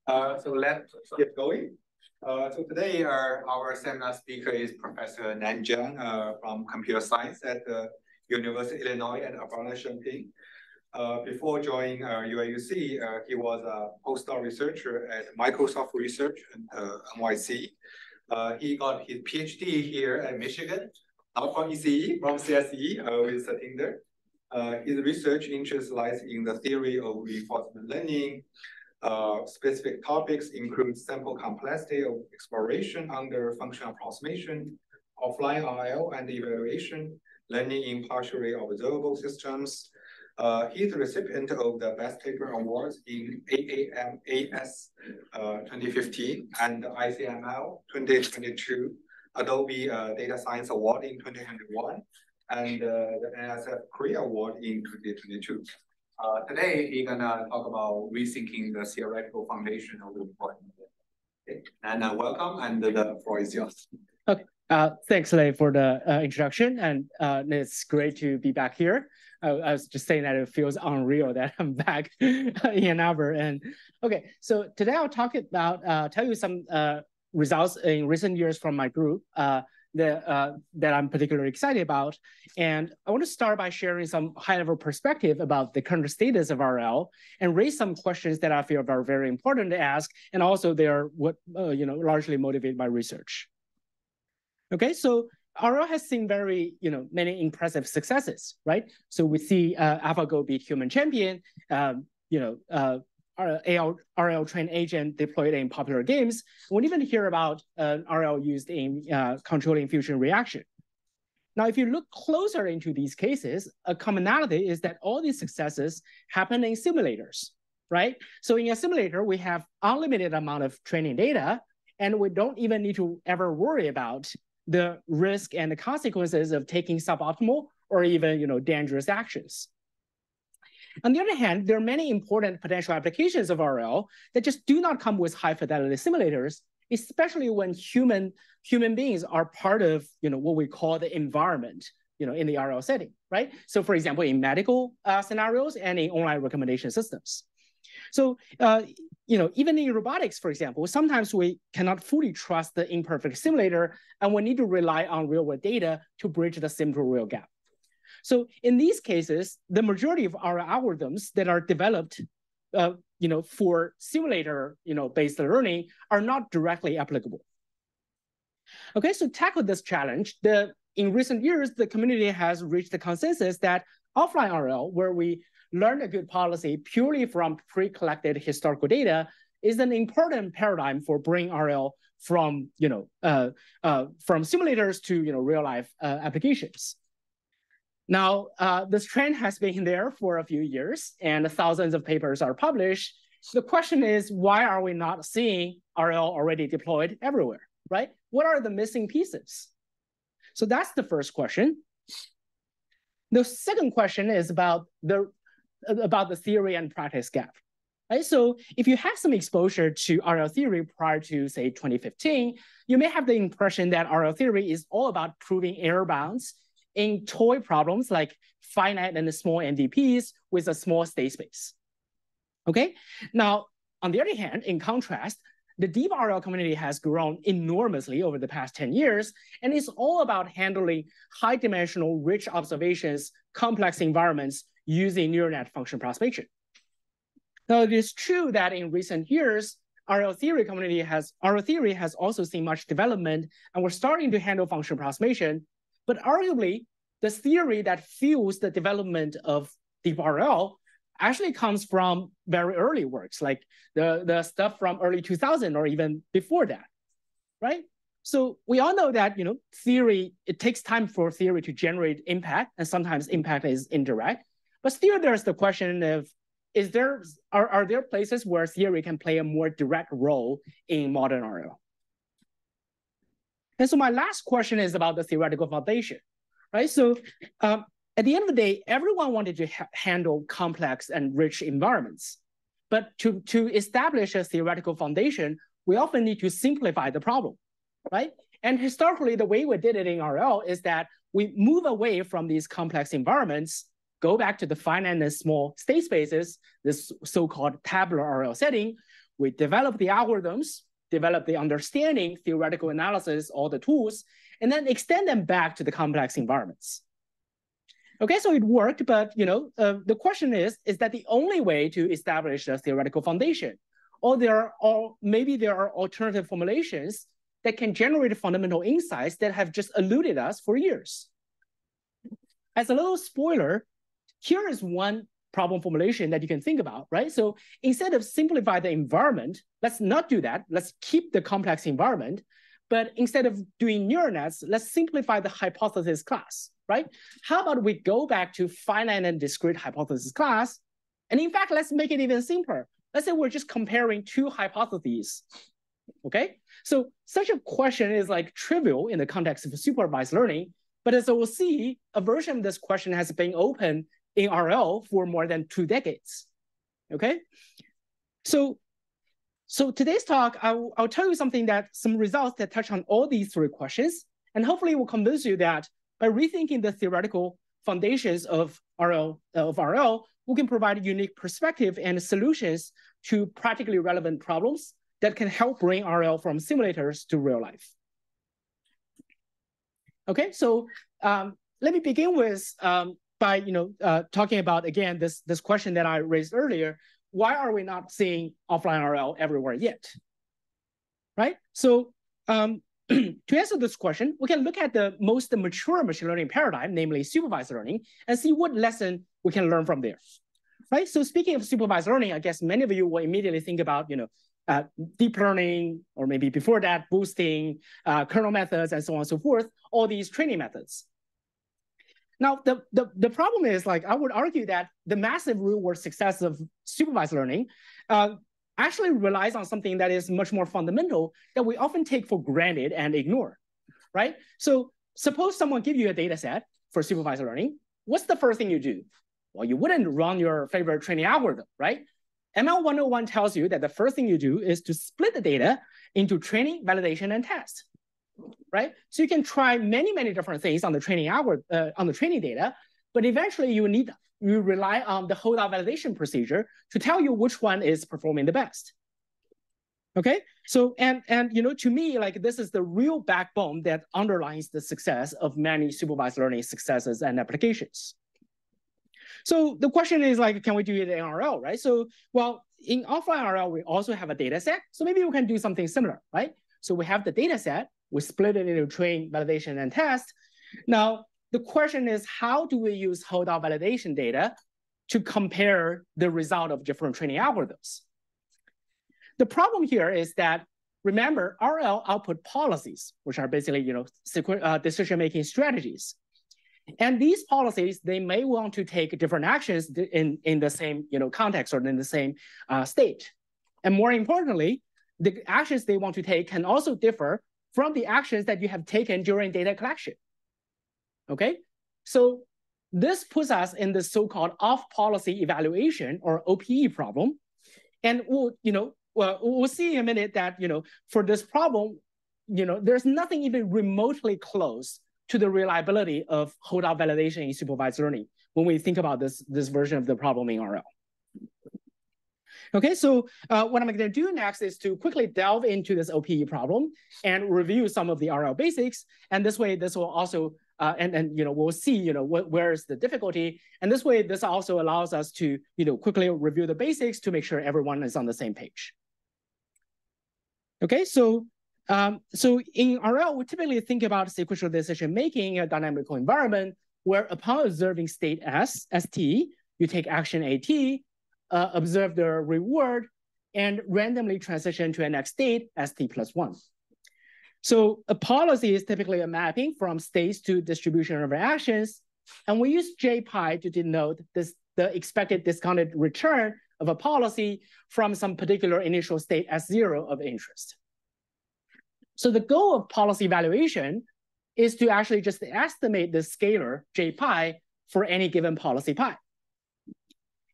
So let's get going. So today our seminar speaker is Professor Nan Jiang from Computer Science at the University of Illinois at Urbana-Champaign. Before joining UIUC, he was a postdoc researcher at Microsoft Research and NYC. He got his PhD here at Michigan, not from ECE, from CSE with Tinder. His research interest lies in the theory of reinforcement learning. Specific topics include sample complexity of exploration under functional approximation, offline RL and evaluation, learning in partially observable systems. He's the recipient of the Best Paper Awards in AAMAS 2015 and ICML 2022, Adobe Data Science Award in 2021, and the NSF Korea Award in 2022. Today, he's gonna talk about rethinking the theoretical foundation of the report. Okay. And welcome, and the floor is yours. Okay. Thanks, Lei, for the introduction, and it's great to be back here. I was just saying that it feels unreal that I'm back in Ann Arbor. And okay, so today I'll talk about tell you some results in recent years from my group that I'm particularly excited about. And I want to start by sharing some high-level perspective about the current status of RL and raise some questions that I feel are very important to ask, and also they are what largely motivated by research. Okay, so RL has seen very many impressive successes, right? So we see AlphaGo beat human champion, RL trained agent deployed in popular games. We even hear about RL used in controlling fusion reaction. Now, if you look closer into these cases, a commonality is that all these successes happen in simulators, right? So in a simulator, we have unlimited amount of training data, and we don't even need to ever worry about the risk and the consequences of taking suboptimal or even dangerous actions. On the other hand, there are many important potential applications of RL that just do not come with high fidelity simulators, especially when human beings are part of what we call the environment in the RL setting, right? So for example, in medical scenarios and in online recommendation systems. So even in robotics, for example, sometimes we cannot fully trust the imperfect simulator, and we need to rely on real-world data to bridge the sim-to-real gap. So in these cases, the majority of our algorithms that are developed, for simulator, based learning are not directly applicable. Okay, so to tackle this challenge, in recent years, the community has reached the consensus that offline RL, where we learn a good policy purely from pre-collected historical data, is an important paradigm for bringing RL from simulators to real life applications. Now, this trend has been there for a few years, and thousands of papers are published. So the question is, why are we not seeing RL already deployed everywhere, right? What are the missing pieces? So that's the first question. The second question is about the theory and practice gap, right? So if you have some exposure to RL theory prior to, say, 2015, you may have the impression that RL theory is all about proving error bounds in toy problems like finite and small MDPs with a small state space. Okay, now on the other hand, in contrast, the deep RL community has grown enormously over the past 10 years, and it's all about handling high-dimensional, rich observations, complex environments using neural net function approximation. Now, it is true that in recent years, RL theory has also seen much development, and we're starting to handle function approximation. But arguably, the theory that fuels the development of deep RL actually comes from very early works, like the stuff from early 2000 or even before that, right? So we all know that theory, it takes time for theory to generate impact, and sometimes impact is indirect. But still, there's the question of, are there places where theory can play a more direct role in modern RL? And so my last question is about the theoretical foundation, right? So at the end of the day, everyone wanted to handle complex and rich environments. But to establish a theoretical foundation, we often need to simplify the problem, right? And historically, the way we did it in RL is that we move away from these complex environments, go back to the finite and small state spaces, this so-called tabular RL setting, we develop the algorithms, develop the understanding, theoretical analysis, all the tools, and then extend them back to the complex environments. Okay, so it worked, but the question is that the only way to establish a theoretical foundation? Or maybe there are alternative formulations that can generate fundamental insights that have just eluded us for years. As a little spoiler, here is one problem formulation that you can think about, right? So instead of simplify the environment, let's not do that. Let's keep the complex environment. But instead of doing neural nets, let's simplify the hypothesis class, right? How about we go back to finite and discrete hypothesis class? And in fact, let's make it even simpler. Let's say we're just comparing two hypotheses, okay? So such a question is like trivial in the context of supervised learning, but as we'll see, a version of this question has been open in RL for more than 2 decades, okay? So today's talk, I'll tell you some results that touch on all these 3 questions, and hopefully will convince you that by rethinking the theoretical foundations of RL, we can provide a unique perspective and solutions to practically relevant problems that can help bring RL from simulators to real life. Okay, so let me begin with by talking about again this question that I raised earlier. Why are we not seeing offline RL everywhere yet? Right. So to answer this question, we can look at the most mature machine learning paradigm, namely supervised learning, and see what lesson we can learn from there. Right. So speaking of supervised learning, I guess many of you will immediately think about deep learning, or maybe before that, boosting, kernel methods, and so on and so forth, all these training methods. Now, the problem is, I would argue that the massive real-world success of supervised learning actually relies on something that is much more fundamental that we often take for granted and ignore, right? So suppose someone gives you a data set for supervised learning. What's the first thing you do? Well, you wouldn't run your favorite training algorithm, right? ML 101 tells you that the first thing you do is to split the data into training, validation, and test, right? So you can try many, many different things on the training algorithm, on the training data, but eventually you rely on the holdout validation procedure to tell you which one is performing the best. Okay, so and to me, this is the real backbone that underlines the success of many supervised learning successes and applications. So the question is, can we do it in RL, right? So, well, in offline RL, we also have a data set. So maybe we can do something similar, right? So we have the data set, we split it into train, validation, and test. Now, the question is, how do we use holdout validation data to compare the result of different training algorithms? The problem here is that, remember, RL output policies, which are basically, decision-making strategies. And these policies, they may want to take different actions in the same context or in the same state. And more importantly, the actions they want to take can also differ from the actions that you have taken during data collection. Okay, so this puts us in the so-called off-policy evaluation or OPE problem. And we'll see in a minute that for this problem, there's nothing even remotely close to the reliability of holdout validation in supervised learning when we think about this version of the problem in RL. Okay, so what I'm going to do next is to quickly delve into this OPE problem and review some of the RL basics. And this way, this will also, we'll see, where's the difficulty. And this way, this also allows us to, quickly review the basics to make sure everyone is on the same page. Okay, so in RL, we typically think about sequential decision-making in a dynamical environment where upon observing state S, ST, you take action AT, observe the reward, and randomly transition to a next state, ST+1. So a policy is typically a mapping from states to distribution of actions, and we use JPy to denote the expected discounted return of a policy from some particular initial state S0 of interest. So the goal of policy evaluation is to actually just estimate the scalar JPy for any given policy pi.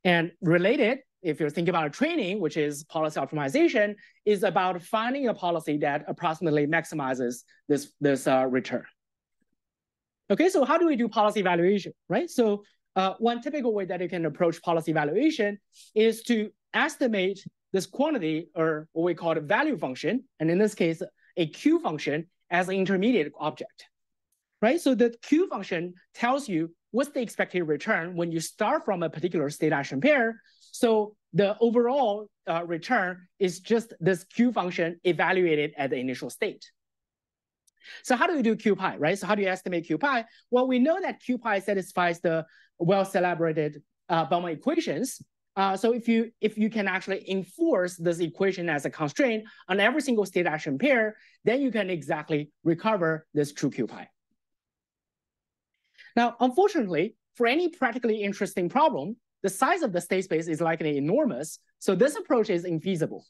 And related, if you're thinking about training, which is policy optimization, is about finding a policy that approximately maximizes this return. Okay, so how do we do policy evaluation, right? So one typical way that you can approach policy evaluation is to estimate this quantity, or what we call a value function, and in this case, a Q function as an intermediate object, right? So the Q function tells you what's the expected return when you start from a particular state action pair. So the overall return is just this Q function evaluated at the initial state. So how do we do QPi, right? So how do you estimate QPi? Well, we know that QPi satisfies the well-celebrated Bellman equations. So if you can actually enforce this equation as a constraint on every single state action pair, then you can exactly recover this true QPi. Now, unfortunately, for any practically interesting problem, the size of the state space is likely enormous. So this approach is infeasible.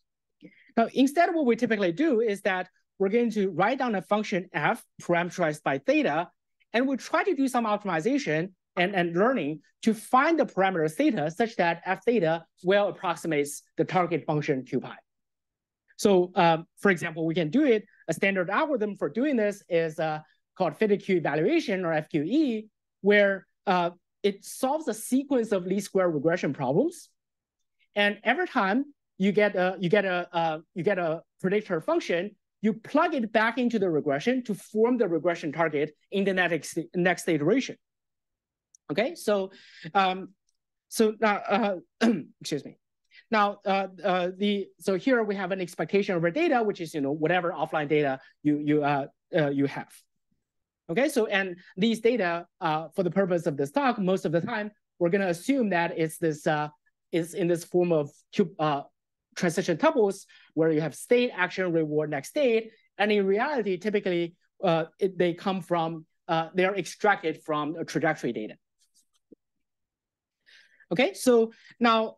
Now, instead, what we typically do is that we're going to write down a function f parameterized by theta, and we try to do some optimization and learning to find the parameter theta such that f theta well approximates the target function QPi. So for example, we can do it. A standard algorithm for doing this is called fitted Q evaluation, or FQE, where it solves a sequence of least square regression problems. And every time you get a predictor function, you plug it back into the regression to form the regression target in the next iteration. Okay, so now excuse me. Now so here we have an expectation over data, which is whatever offline data you have. Okay, so and these data for the purpose of this talk, most of the time we're going to assume that it's this is in this form of transition tuples where you have state, action, reward, next state, and in reality, typically they come from they are extracted from trajectory data. Okay, so now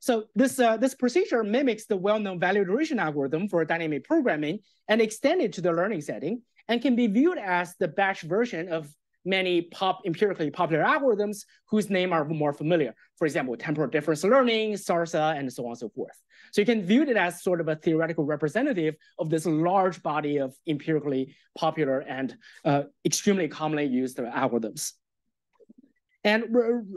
so this procedure mimics the well-known value iteration algorithm for dynamic programming and extended to the learning setting, and can be viewed as the batch version of many empirically popular algorithms whose names are more familiar. For example, temporal difference learning, SARSA, and so on and so forth. So you can view it as sort of a theoretical representative of this large body of empirically popular and extremely commonly used algorithms. And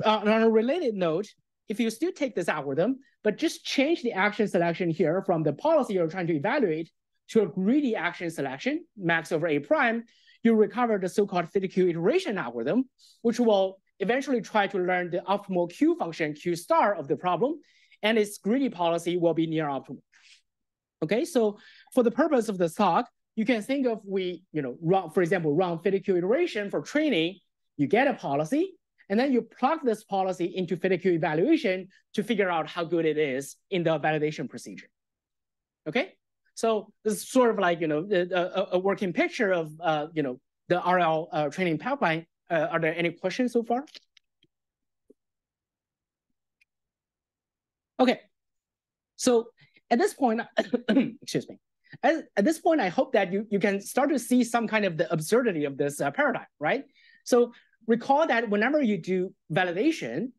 on a related note, if you still take this algorithm, but just change the action selection here from the policy you're trying to evaluate to a greedy action selection, max over A prime, you recover the so-called fitted Q iteration algorithm, which will eventually try to learn the optimal Q function, Q star of the problem, and its greedy policy will be near optimal. Okay, so for the purpose of this talk, you can think of for example, run fitted Q iteration for training, you get a policy, and then you plug this policy into fitted Q evaluation to figure out how good it is in the validation procedure. Okay, so this is sort of like a working picture of the RL training pipeline. Are there any questions so far? Okay, so at this point, excuse me. At this point, I hope that you can start to see some kind of the absurdity of this paradigm, right? So recall that whenever you do validation,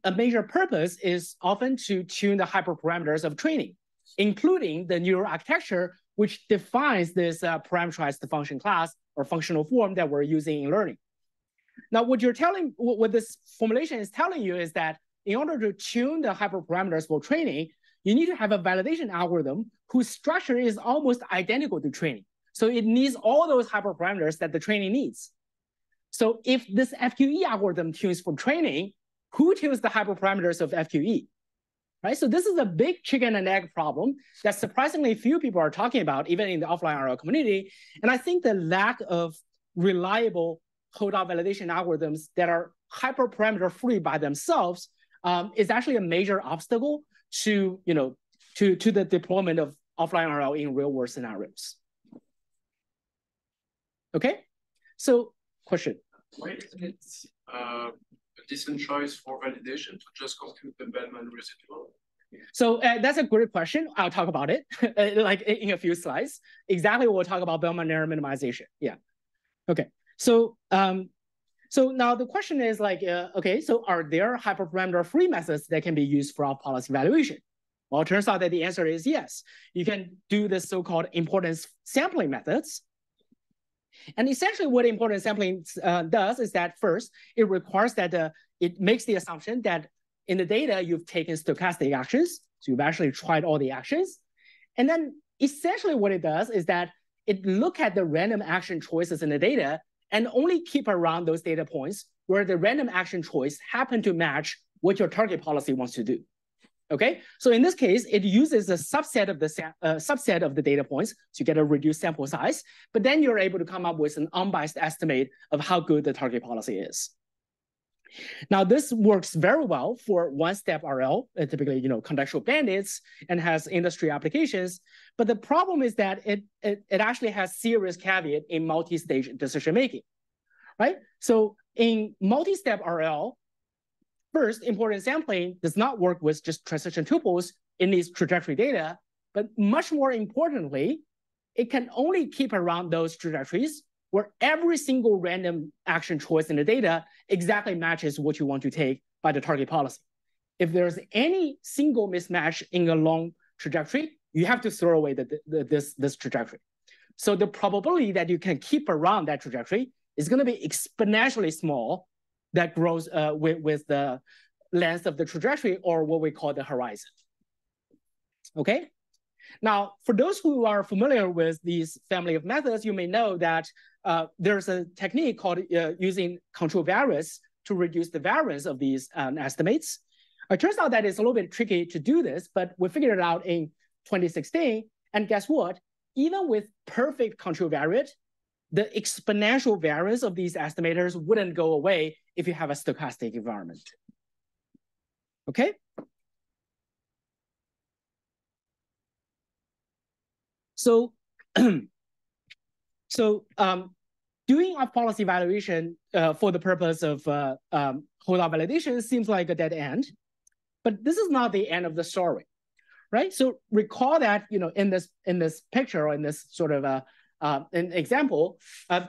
a major purpose is often to tune the hyperparameters of training, including the neural architecture, which defines this parameterized function class or functional form that we're using in learning. Now, what this formulation is telling you is that in order to tune the hyperparameters for training, you need to have a validation algorithm whose structure is almost identical to training. So it needs all those hyperparameters that the training needs. So if this FQE algorithm tunes for training, who tunes the hyperparameters of FQE? Right? So this is a big chicken and egg problem that surprisingly few people are talking about, even in the offline RL community. And I think the lack of reliable holdout validation algorithms that are hyperparameter free by themselves is actually a major obstacle to the deployment of offline RL in real world scenarios. Okay, so question. Why isn't it a decent choice for validation to just compute the Bellman residual? So that's a great question. I'll talk about it like in a few slides. Exactly what we'll talk about Bellman error minimization. Yeah. Okay. So so now the question is like, okay, so are there hyperparameter free methods that can be used for off-policy evaluation? Well, it turns out that the answer is yes. You can do this so-called importance sampling methods. And essentially what importance sampling does is that first, it requires that it makes the assumption that in the data, you've taken stochastic actions. So you've actually tried all the actions. And then essentially what it does is that it look at the random action choices in the data and only keep around those data points where the random action choice happen to match what your target policy wants to do. Okay, so in this case, it uses a subset of the data points, so you get a reduced sample size, but then you're able to come up with an unbiased estimate of how good the target policy is. Now, this works very well for one-step RL, typically, contextual bandits, and has industry applications. But the problem is that it actually has serious caveat in multi-stage decision-making, right? So in multi-step RL, first, importance sampling does not work with just transition tuples. It needs trajectory data. But much more importantly, it can only keep around those trajectories where every single random action choice in the data exactly matches what you want to take by the target policy. If there's any single mismatch in a long trajectory, you have to throw away this trajectory. So the probability that you can keep around that trajectory is going to be exponentially small that grows with the length of the trajectory, or what we call the horizon. Okay? Now, for those who are familiar with these family of methods, you may know that there's a technique called using control variance to reduce the variance of these estimates. It turns out that it's a little bit tricky to do this, but we figured it out in 2016. And guess what? Even with perfect control variant, the exponential variance of these estimators wouldn't go away if you have a stochastic environment. Okay? So, doing a policy evaluation for the purpose of holdout validation seems like a dead end, but this is not the end of the story, right? So recall that in this picture, or in this sort of an example,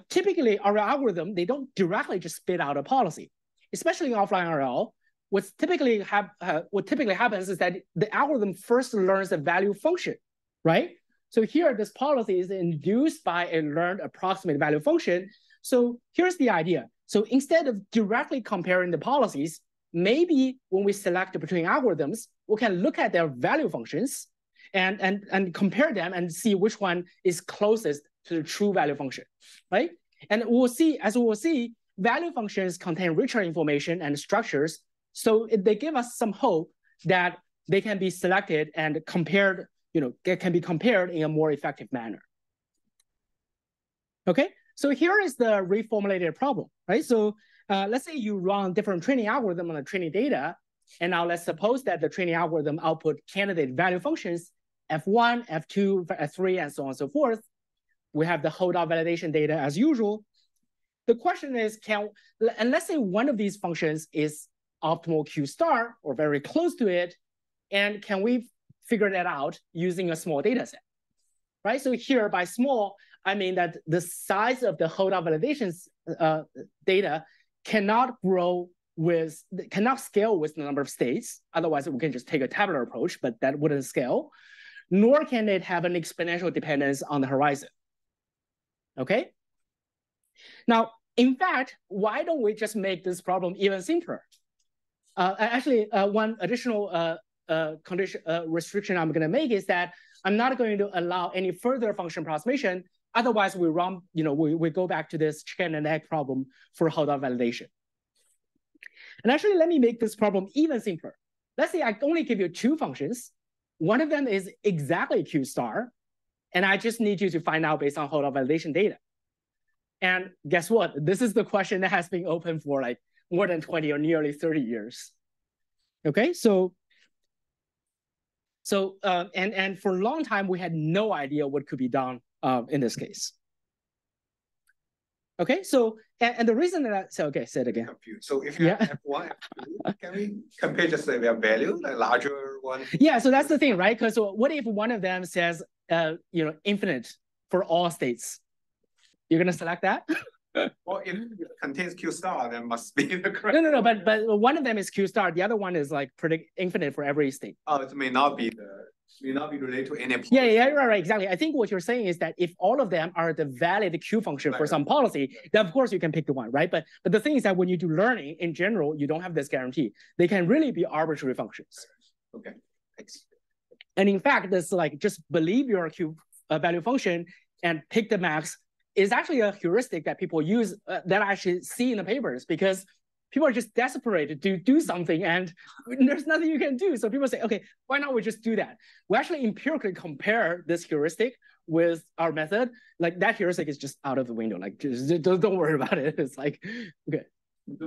typically our algorithm, they don't directly just spit out a policy, especially in offline RL. What typically happens is that the algorithm first learns the value function, right? So here, this policy is induced by a learned approximate value function. So here's the idea. So instead of directly comparing the policies, maybe when we select between algorithms, we can look at their value functions and compare them and see which one is closest to the true value function, right? And as we will see, value functions contain richer information and structures. So they give us some hope that they can be selected and compared, can be compared in a more effective manner. Okay, so here is the reformulated problem, right? So let's say you run different training algorithm on the training data, and now let's suppose that the training algorithm output candidate value functions F1, F2, F3, and so on and so forth. We have the holdout validation data as usual. The question is, and let's say one of these functions is optimal Q star or very close to it, and can we figure that out using a small data set, right? So here by small, I mean that the size of the holdout validations data cannot scale with the number of states. Otherwise, we can just take a tabular approach, but that wouldn't scale. Nor can it have an exponential dependence on the horizon. Okay? Now, in fact, why don't we just make this problem even simpler? Actually, one additional restriction I'm going to make is that I'm not going to allow any further function approximation. Otherwise, we run, we go back to this chicken and egg problem for holdout validation. And actually, let me make this problem even simpler. Let's say I only give you two functions. One of them is exactly Q star, and I just need you to find out based on holdout validation data. And guess what? This is the question that has been open for like more than 20 or nearly 30 years. Okay, so and for a long time, we had no idea what could be done in this case. Okay, so, and the reason that, okay, say it again. So if you have F1, F2, can we compare just their value, the larger one? Yeah, so that's the thing, right? Because what if one of them says, infinite for all states? You're gonna select that? Well, if it contains Q star, then must be the correct. No, but one of them is Q star. The other one is like predict infinite for every state. Oh, it may not be related to any. Yeah, right, exactly. I think what you're saying is that if all of them are the valid Q function for some policy, then of course you can pick the one, right? But the thing is that when you do learning in general, you don't have this guarantee. They can really be arbitrary functions. Okay, thanks. And in fact, this like just believe your Q value function and pick the max is actually a heuristic that people use that I actually see in the papers, because people are just desperate to do something and there's nothing you can do. So people say, okay, why not we just do that? We actually empirically compare this heuristic with our method. Like that heuristic is just out of the window. Like just don't worry about it. It's like, okay.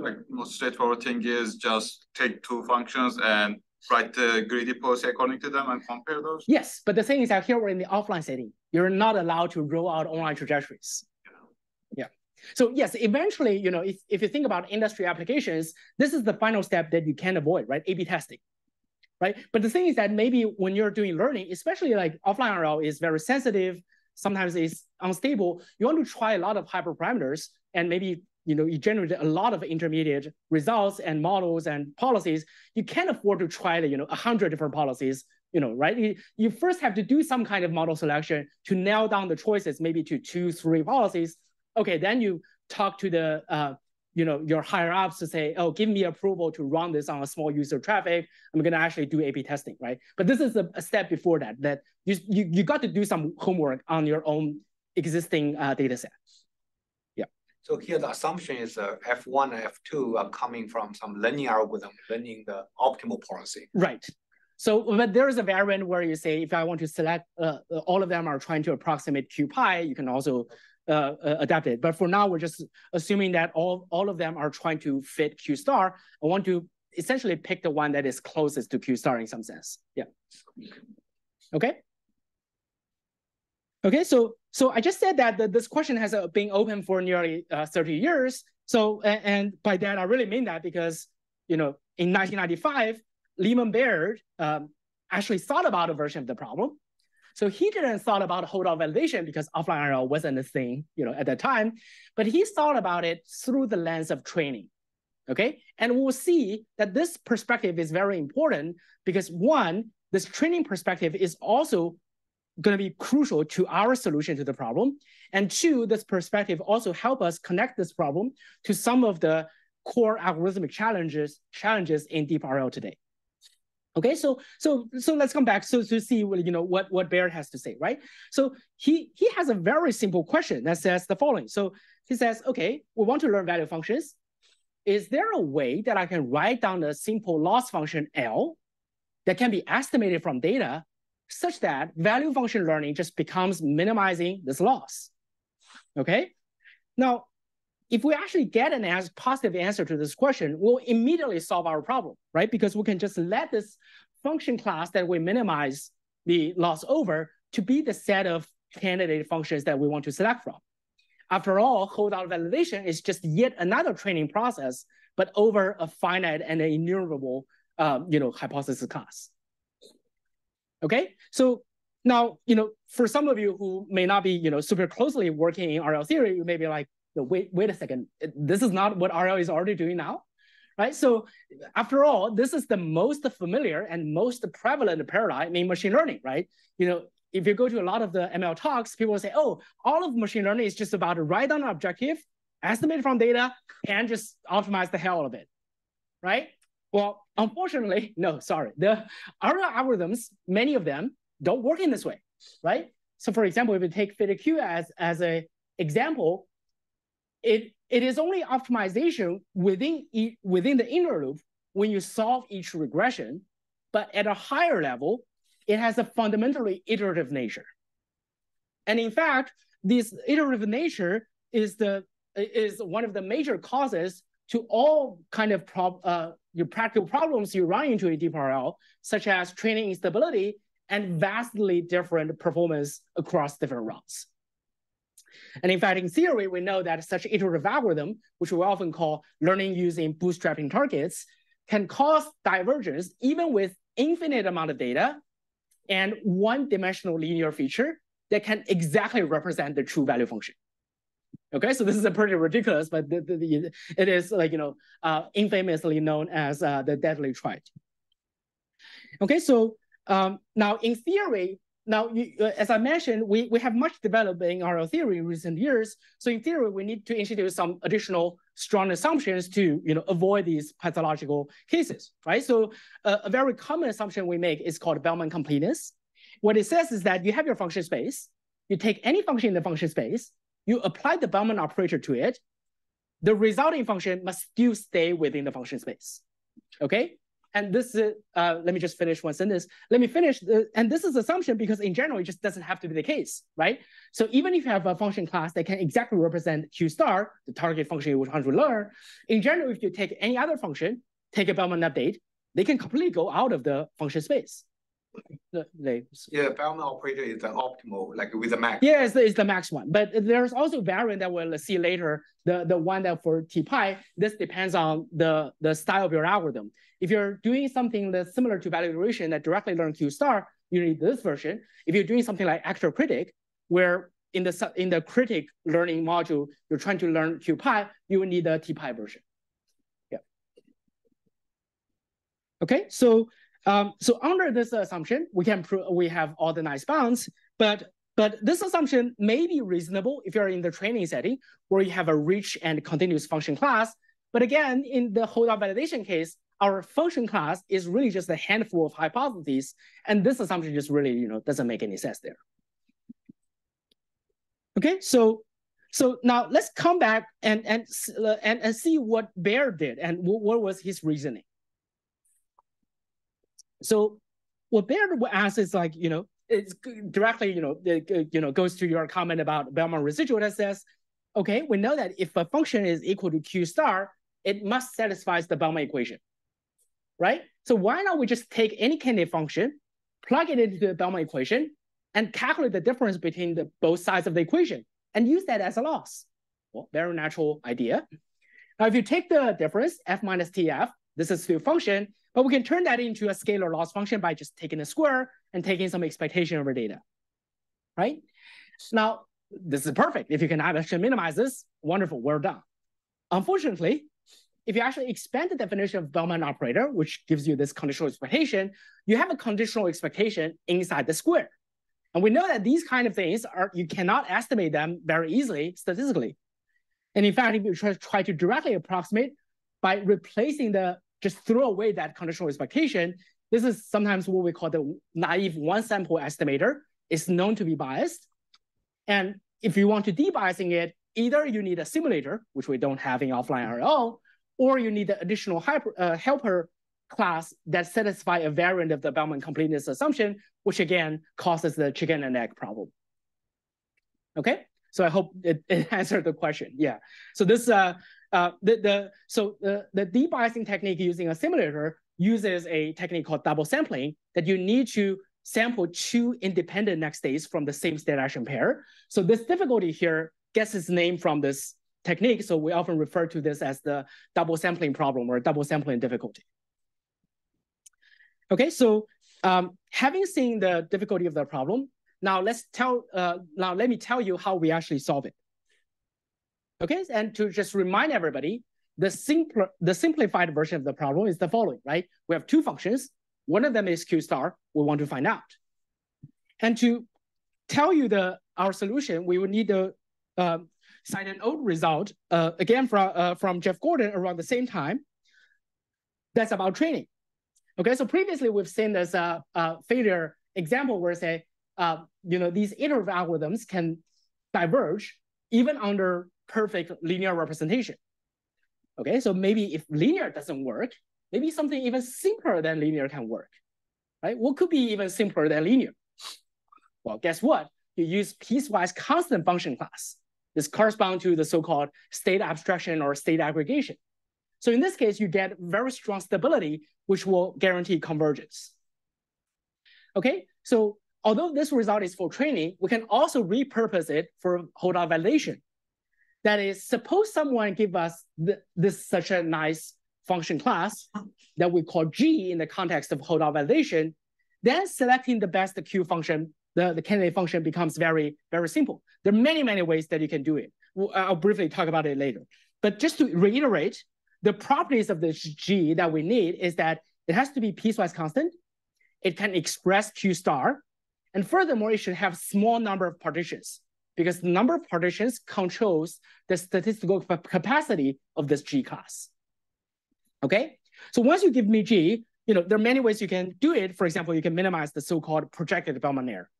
Like most straightforward thing is just take two functions and write the greedy policy according to them and compare those? Yes, but the thing is that here we're in the offline setting. You're not allowed to roll out online trajectories. Yeah. So yes, eventually, you know, if you think about industry applications, this is the final step that you can't avoid, right? A/B testing, right? But the thing is that maybe when you're doing learning, especially like offline RL is very sensitive, sometimes it's unstable. You want to try a lot of hyperparameters and maybe you generate a lot of intermediate results and models and policies. You can't afford to try 100 different policies, right? You first have to do some kind of model selection to nail down the choices, maybe to 2-3 policies. Okay, then you talk to the your higher ups to say, oh, give me approval to run this on a small user traffic. I'm gonna actually do A/B testing, right? But this is a step before that you got to do some homework on your own existing data set. So here the assumption is F1 and F2 are coming from some learning algorithm, learning the optimal policy. Right. So, but there is a variant where you say, if I want to select all of them are trying to approximate QPi, you can also adapt it. But for now, we're just assuming that all of them are trying to fit Q star. I want to essentially pick the one that is closest to Q star in some sense. Yeah. Okay. Okay, so I just said that this question has been open for nearly 30 years. So, and by that, I really mean that because, in 1995, Lehman Baird actually thought about a version of the problem. So he didn't thought about holdout validation because offline RL wasn't a thing, at that time, but he thought about it through the lens of training, okay? And we'll see that this perspective is very important because one, this training perspective is also going to be crucial to our solution to the problem. And two, this perspective also help us connect this problem to some of the core algorithmic challenges in deep RL today. Okay, so let's come back to see what Baird has to say, right? So he has a very simple question that says the following. So he says, okay, we want to learn value functions. Is there a way that I can write down a simple loss function L that can be estimated from data such that value function learning just becomes minimizing this loss, okay? Now, if we actually get an positive answer to this question, we'll immediately solve our problem, right? Because we can just let this function class that we minimize the loss over to be the set of candidate functions that we want to select from. After all, holdout validation is just yet another training process, but over a finite and enumerable, hypothesis class. Okay, so now, for some of you who may not be, super closely working in RL theory, you may be like, wait a second, this is not what RL is already doing now, right? So after all, this is the most familiar and most prevalent paradigm in machine learning, right? If you go to a lot of the ML talks, people will say, oh, all of machine learning is just about write down an objective, estimate from data, and just optimize the hell out of it, right? Well, unfortunately, no, sorry. The RL algorithms, many of them don't work in this way, right? So for example, if you take FIT-Q as an example, it is only optimization within the inner loop when you solve each regression, but at a higher level, it has a fundamentally iterative nature. And in fact, this iterative nature is one of the major causes to all kind of your practical problems you run into in deep RL, such as training instability and vastly different performance across different routes. And in fact, in theory, we know that such iterative algorithm, which we often call learning using bootstrapping targets, can cause divergence even with infinite amount of data and one-dimensional linear feature that can exactly represent the true value function. Okay, so this is a pretty ridiculous, but it is infamously known as the deadly trig. Okay, so now in theory, as I mentioned, we have much developed in RL theory in recent years. So in theory, we need to introduce some additional strong assumptions to avoid these pathological cases, right? So a very common assumption we make is called Bellman completeness. what it says is that you have your function space, you take any function in the function space, you apply the Bellman operator to it, the resulting function must still stay within the function space, okay? And this is, let me just finish one sentence. Let me finish, and this is assumption because in general, it just doesn't have to be the case, right? So even if you have a function class that can exactly represent Q star, the target function you want to learn, in general, if you take any other function, take a Bellman update, they can completely go out of the function space. Yeah, Bellman operator is the optimal, like with the max. Yeah, it's the max one. But there's also variant that we'll see later, the one that for TPy, this depends on the style of your algorithm. If you're doing something that's similar to value iteration that directly learn Q star, you need this version. If you're doing something like actual critic, where in the critic learning module, you're trying to learn QPy, you will need the TPy version. Yeah. Okay, so under this assumption, we can prove we have all the nice bounds, but this assumption may be reasonable if you're in the training setting where you have a rich and continuous function class. But again, in the holdout validation case, our function class is really just a handful of hypotheses, and this assumption just really doesn't make any sense there. Okay, so now let's come back and see what Baer did and what was his reasoning. So what Baer asks is like, it's directly, goes to your comment about Bellman residual that says, okay, we know that if a function is equal to Q star, it must satisfy the Bellman equation, right? So why not we just take any candidate function, plug it into the Bellman equation, and calculate the difference between both sides of the equation and use that as a loss? Well, very natural idea. Now, if you take the difference, f minus tf, this is still function, but we can turn that into a scalar loss function by just taking a square and taking some expectation over data, right? Now, this is perfect. If you can actually minimize this, wonderful, well done. Unfortunately, if you actually expand the definition of Bellman operator, which gives you this conditional expectation, you have a conditional expectation inside the square. And we know that these kind of things you cannot estimate them very easily statistically. And in fact, if you try to directly approximate by replacing just throw away that conditional expectation, this is sometimes what we call the naive one sample estimator. It's known to be biased. And if you want to debiasing it, either you need a simulator, which we don't have in offline RL, or you need the additional helper class that satisfy a variant of the Bellman completeness assumption, which again causes the chicken and egg problem. Okay, so I hope it answered the question. Yeah, so this the debiasing technique using a simulator uses a technique called double sampling that you need to sample two independent next states from the same state action pair. So this difficulty here gets its name from this technique. So we often refer to this as the double sampling problem or double sampling difficulty. Okay, so having seen the difficulty of the problem, now let me tell you how we actually solve it. Okay, and to just remind everybody, the simplified version of the problem is the following, right? We have two functions. One of them is Q star. We want to find out. And to tell you our solution, we would need to cite an old result, again from Jeff Gordon around the same time. That's about training. Okay, so previously we've seen this failure example where say, these iterative algorithms can diverge even under perfect linear representation. Okay, so maybe if linear doesn't work, maybe something even simpler than linear can work, right? What could be even simpler than linear? Well, guess what? You use piecewise constant function class. This corresponds to the so-called state abstraction or state aggregation. So in this case, you get very strong stability, which will guarantee convergence. Okay, so although this result is for training, we can also repurpose it for holdout validation. That is, suppose someone give us such a nice function class that we call G in the context of holdout validation, then selecting the best Q function, the candidate function becomes very, very simple. There are many, many ways that you can do it. I'll briefly talk about it later. But just to reiterate, the properties of this G that we need is that it has to be piecewise constant. It can express Q star. And furthermore, it should have small number of partitions because the number of partitions controls the statistical capacity of this G class. Okay, so once you give me G, there are many ways you can do it. For example, you can minimize the so-called projected Bellman error,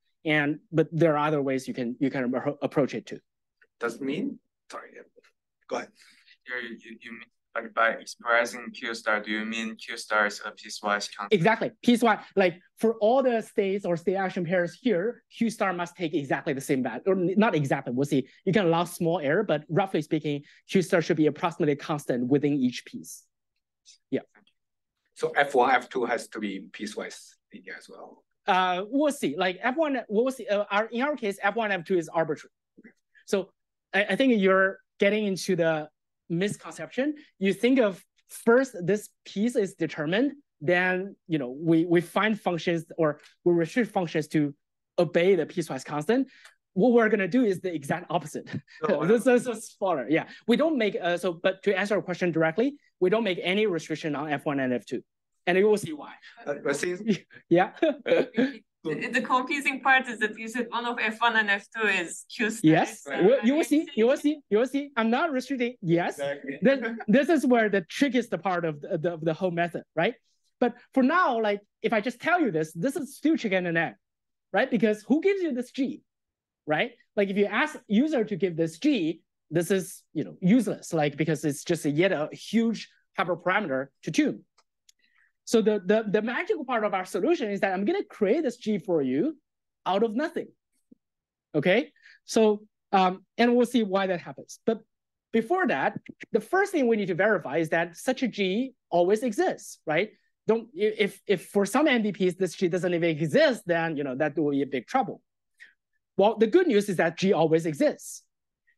but there are other ways you can approach it too. Does it mean? Sorry, go ahead. Here you mean like by expressing Q star, do you mean Q star is a piecewise constant? Exactly, piecewise. Like for all the states or state action pairs here, Q star must take exactly the same value, or not exactly. We'll see. You can allow small error, but roughly speaking, Q star should be approximately constant within each piece. Yeah. So F1, F2 has to be piecewise linear as well. We'll see. Like F1, we'll see. In our case, F1, F2 is arbitrary. So I think you're getting into the misconception. You think of first this piece is determined, then we find functions or we restrict functions to obey the piecewise constant. What we're gonna do is the exact opposite. This is smaller. Yeah, we don't make but to answer your question directly, we don't make any restriction on F1 and F2, and you will see why. Yeah. The confusing part is that you said one of F1 and F2 is Q star. Yes, you will see. You will see. You will see. I'm not restricting. Yes, exactly. This is where the trickiest part of the whole method, right? But for now, like if I just tell you this is still chicken and egg, right? Because who gives you this G, right? Like if you ask user to give this G, this is useless, like because it's just yet a huge hyperparameter to tune. So the magical part of our solution is that I'm going to create this G for you out of nothing. Okay, so and we'll see why that happens. But before that, the first thing we need to verify is that such a G always exists, right? If for some MDPs this G doesn't even exist, then that will be a big trouble. Well, the good news is that G always exists.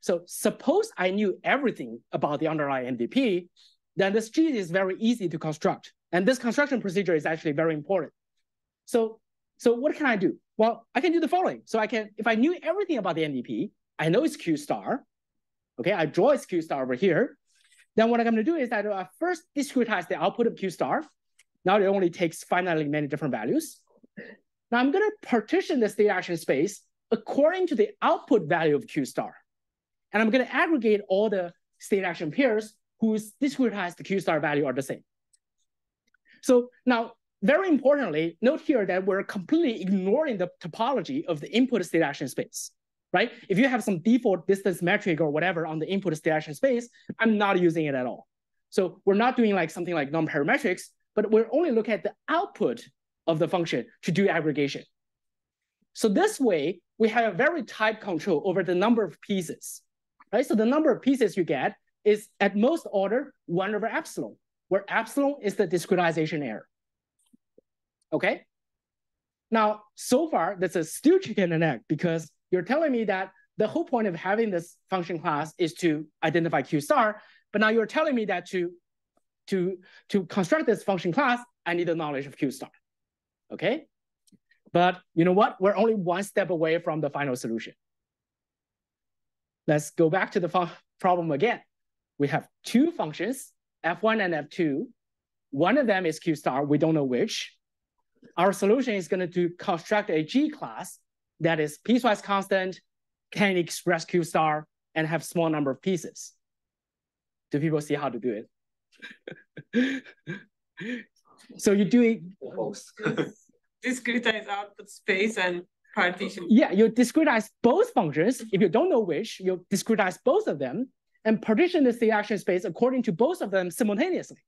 So suppose I knew everything about the underlying MDP, then this G is very easy to construct. And this construction procedure is actually very important. So what can I do? Well, I can do the following. So if I knew everything about the MDP, I know it's Q star. Okay, I draw its Q star over here. Then what I'm going to do is that I first discretize the output of Q star. Now it only takes finitely many different values. Now I'm going to partition the state action space according to the output value of Q star. And I'm going to aggregate all the state action pairs whose discretized Q star value are the same. So now, very importantly, note here that we're completely ignoring the topology of the input state action space, right? If you have some default distance metric or whatever on the input state action space, I'm not using it at all. So we're not doing like something like non-parametrics, but we're only looking at the output of the function to do aggregation. So this way, we have a very tight control over the number of pieces, right? So the number of pieces you get is at most order 1 over epsilon, where epsilon is the discretization error. Okay? Now, so far, this is still chicken and egg because you're telling me that the whole point of having this function class is to identify Q star, but now you're telling me that to construct this function class, I need the knowledge of Q star. Okay? But you know what? We're only one step away from the final solution. Let's go back to the problem again. We have two functions, F1 and F2. One of them is Q star, we don't know which. Our solution is going to construct a G class that is piecewise constant, can express Q star, and have small number of pieces. Do people see how to do it? So you do it both. Discretize output space and partition. Yeah, you discretize both functions. If you don't know which, you discretize both of them and partition the state action space according to both of them simultaneously.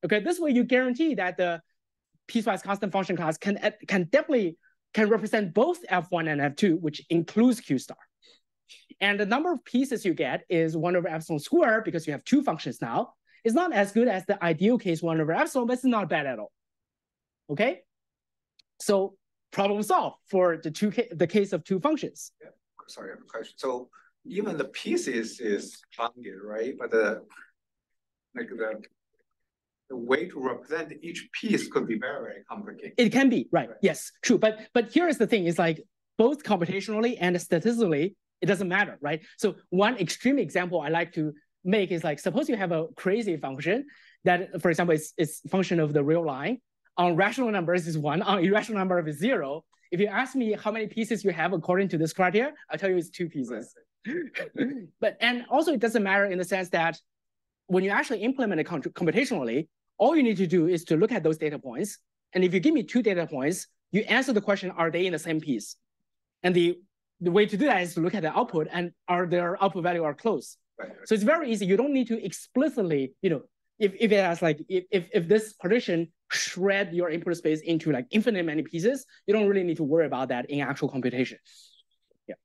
Okay, this way you guarantee that the piecewise constant function class can definitely represent both F1 and F2, which includes Q star. And the number of pieces you get is 1 over epsilon squared because you have two functions now. It's not as good as the ideal case 1 over epsilon, but it's not bad at all. Okay, so problem solved for the case of two functions. Yeah. Sorry, I have a question. So even the pieces is bounded, right? But the way to represent each piece could be very, very complicated. It can be, right? Yes, true. But here is the thing: is like both computationally and statistically, it doesn't matter, right? So one extreme example I like to make is like, suppose you have a crazy function that, for example, is function of the real line. On rational numbers is 1, on irrational number is 0. If you ask me how many pieces you have according to this criteria, I'll tell you it's 2 pieces. And also it doesn't matter in the sense that when you actually implement it computationally, all you need to do is to look at those data points. And if you give me 2 data points, you answer the question, are they in the same piece? And the way to do that is to look at the output and are their output value are close. Right. So it's very easy. You don't need to explicitly, if it has like, if this partition shred your input space into like infinite many pieces, you don't really need to worry about that in actual computation. Yeah.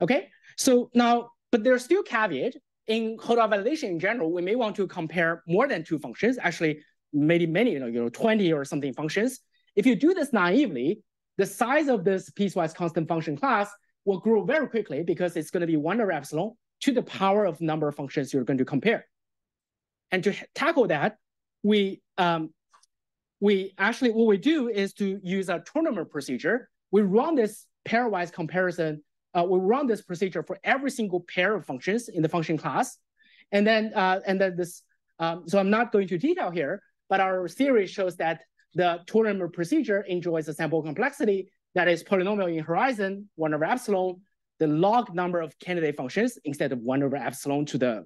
Okay, so now, but there's still caveat. In holdout validation in general, we may want to compare more than 2 functions, actually maybe many, 20 or something functions. If you do this naively, the size of this piecewise constant function class will grow very quickly because it's going to be 1 over epsilon to the power of number of functions you're going to compare. And to tackle that, we actually, what we do is to use a tournament procedure. We run this pairwise comparison. We run this procedure for every single pair of functions in the function class. And then this, so I'm not going to detail here, but our theory shows that the tournament procedure enjoys a sample complexity that is polynomial in horizon, 1 over epsilon, the log number of candidate functions instead of 1 over epsilon to the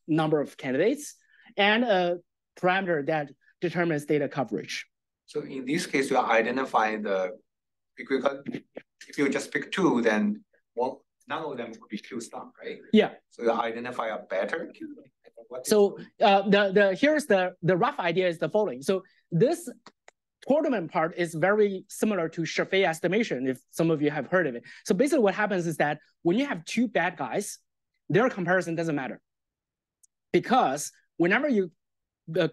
number of candidates, and a parameter that determines data coverage. So in this case, you are identifying the, because if you just pick 2, then none of them could be Q star, right? Yeah. So you identify a better Q. So here's the rough idea is the following. So this tournament part is very similar to Scheffé estimation, if some of you have heard of it. So basically what happens is that when you have 2 bad guys, their comparison doesn't matter. Because whenever you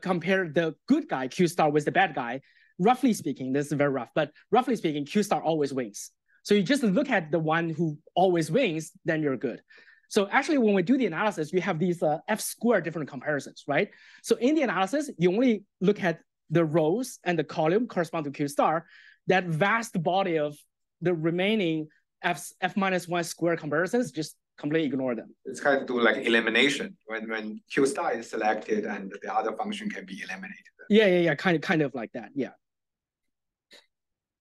compare the good guy, Q star, with the bad guy, roughly speaking, this is very rough, but roughly speaking, Q star always wins. So you just look at the one who always wins, then you're good. So actually, when we do the analysis, you have these F² different comparisons, right? So in the analysis, you only look at the rows and the column correspond to Q star. That vast body of the remaining F-1 square comparisons, just completely ignore them. It's kind of do like elimination when Q star is selected and the other function can be eliminated. Yeah, kind of like that, yeah.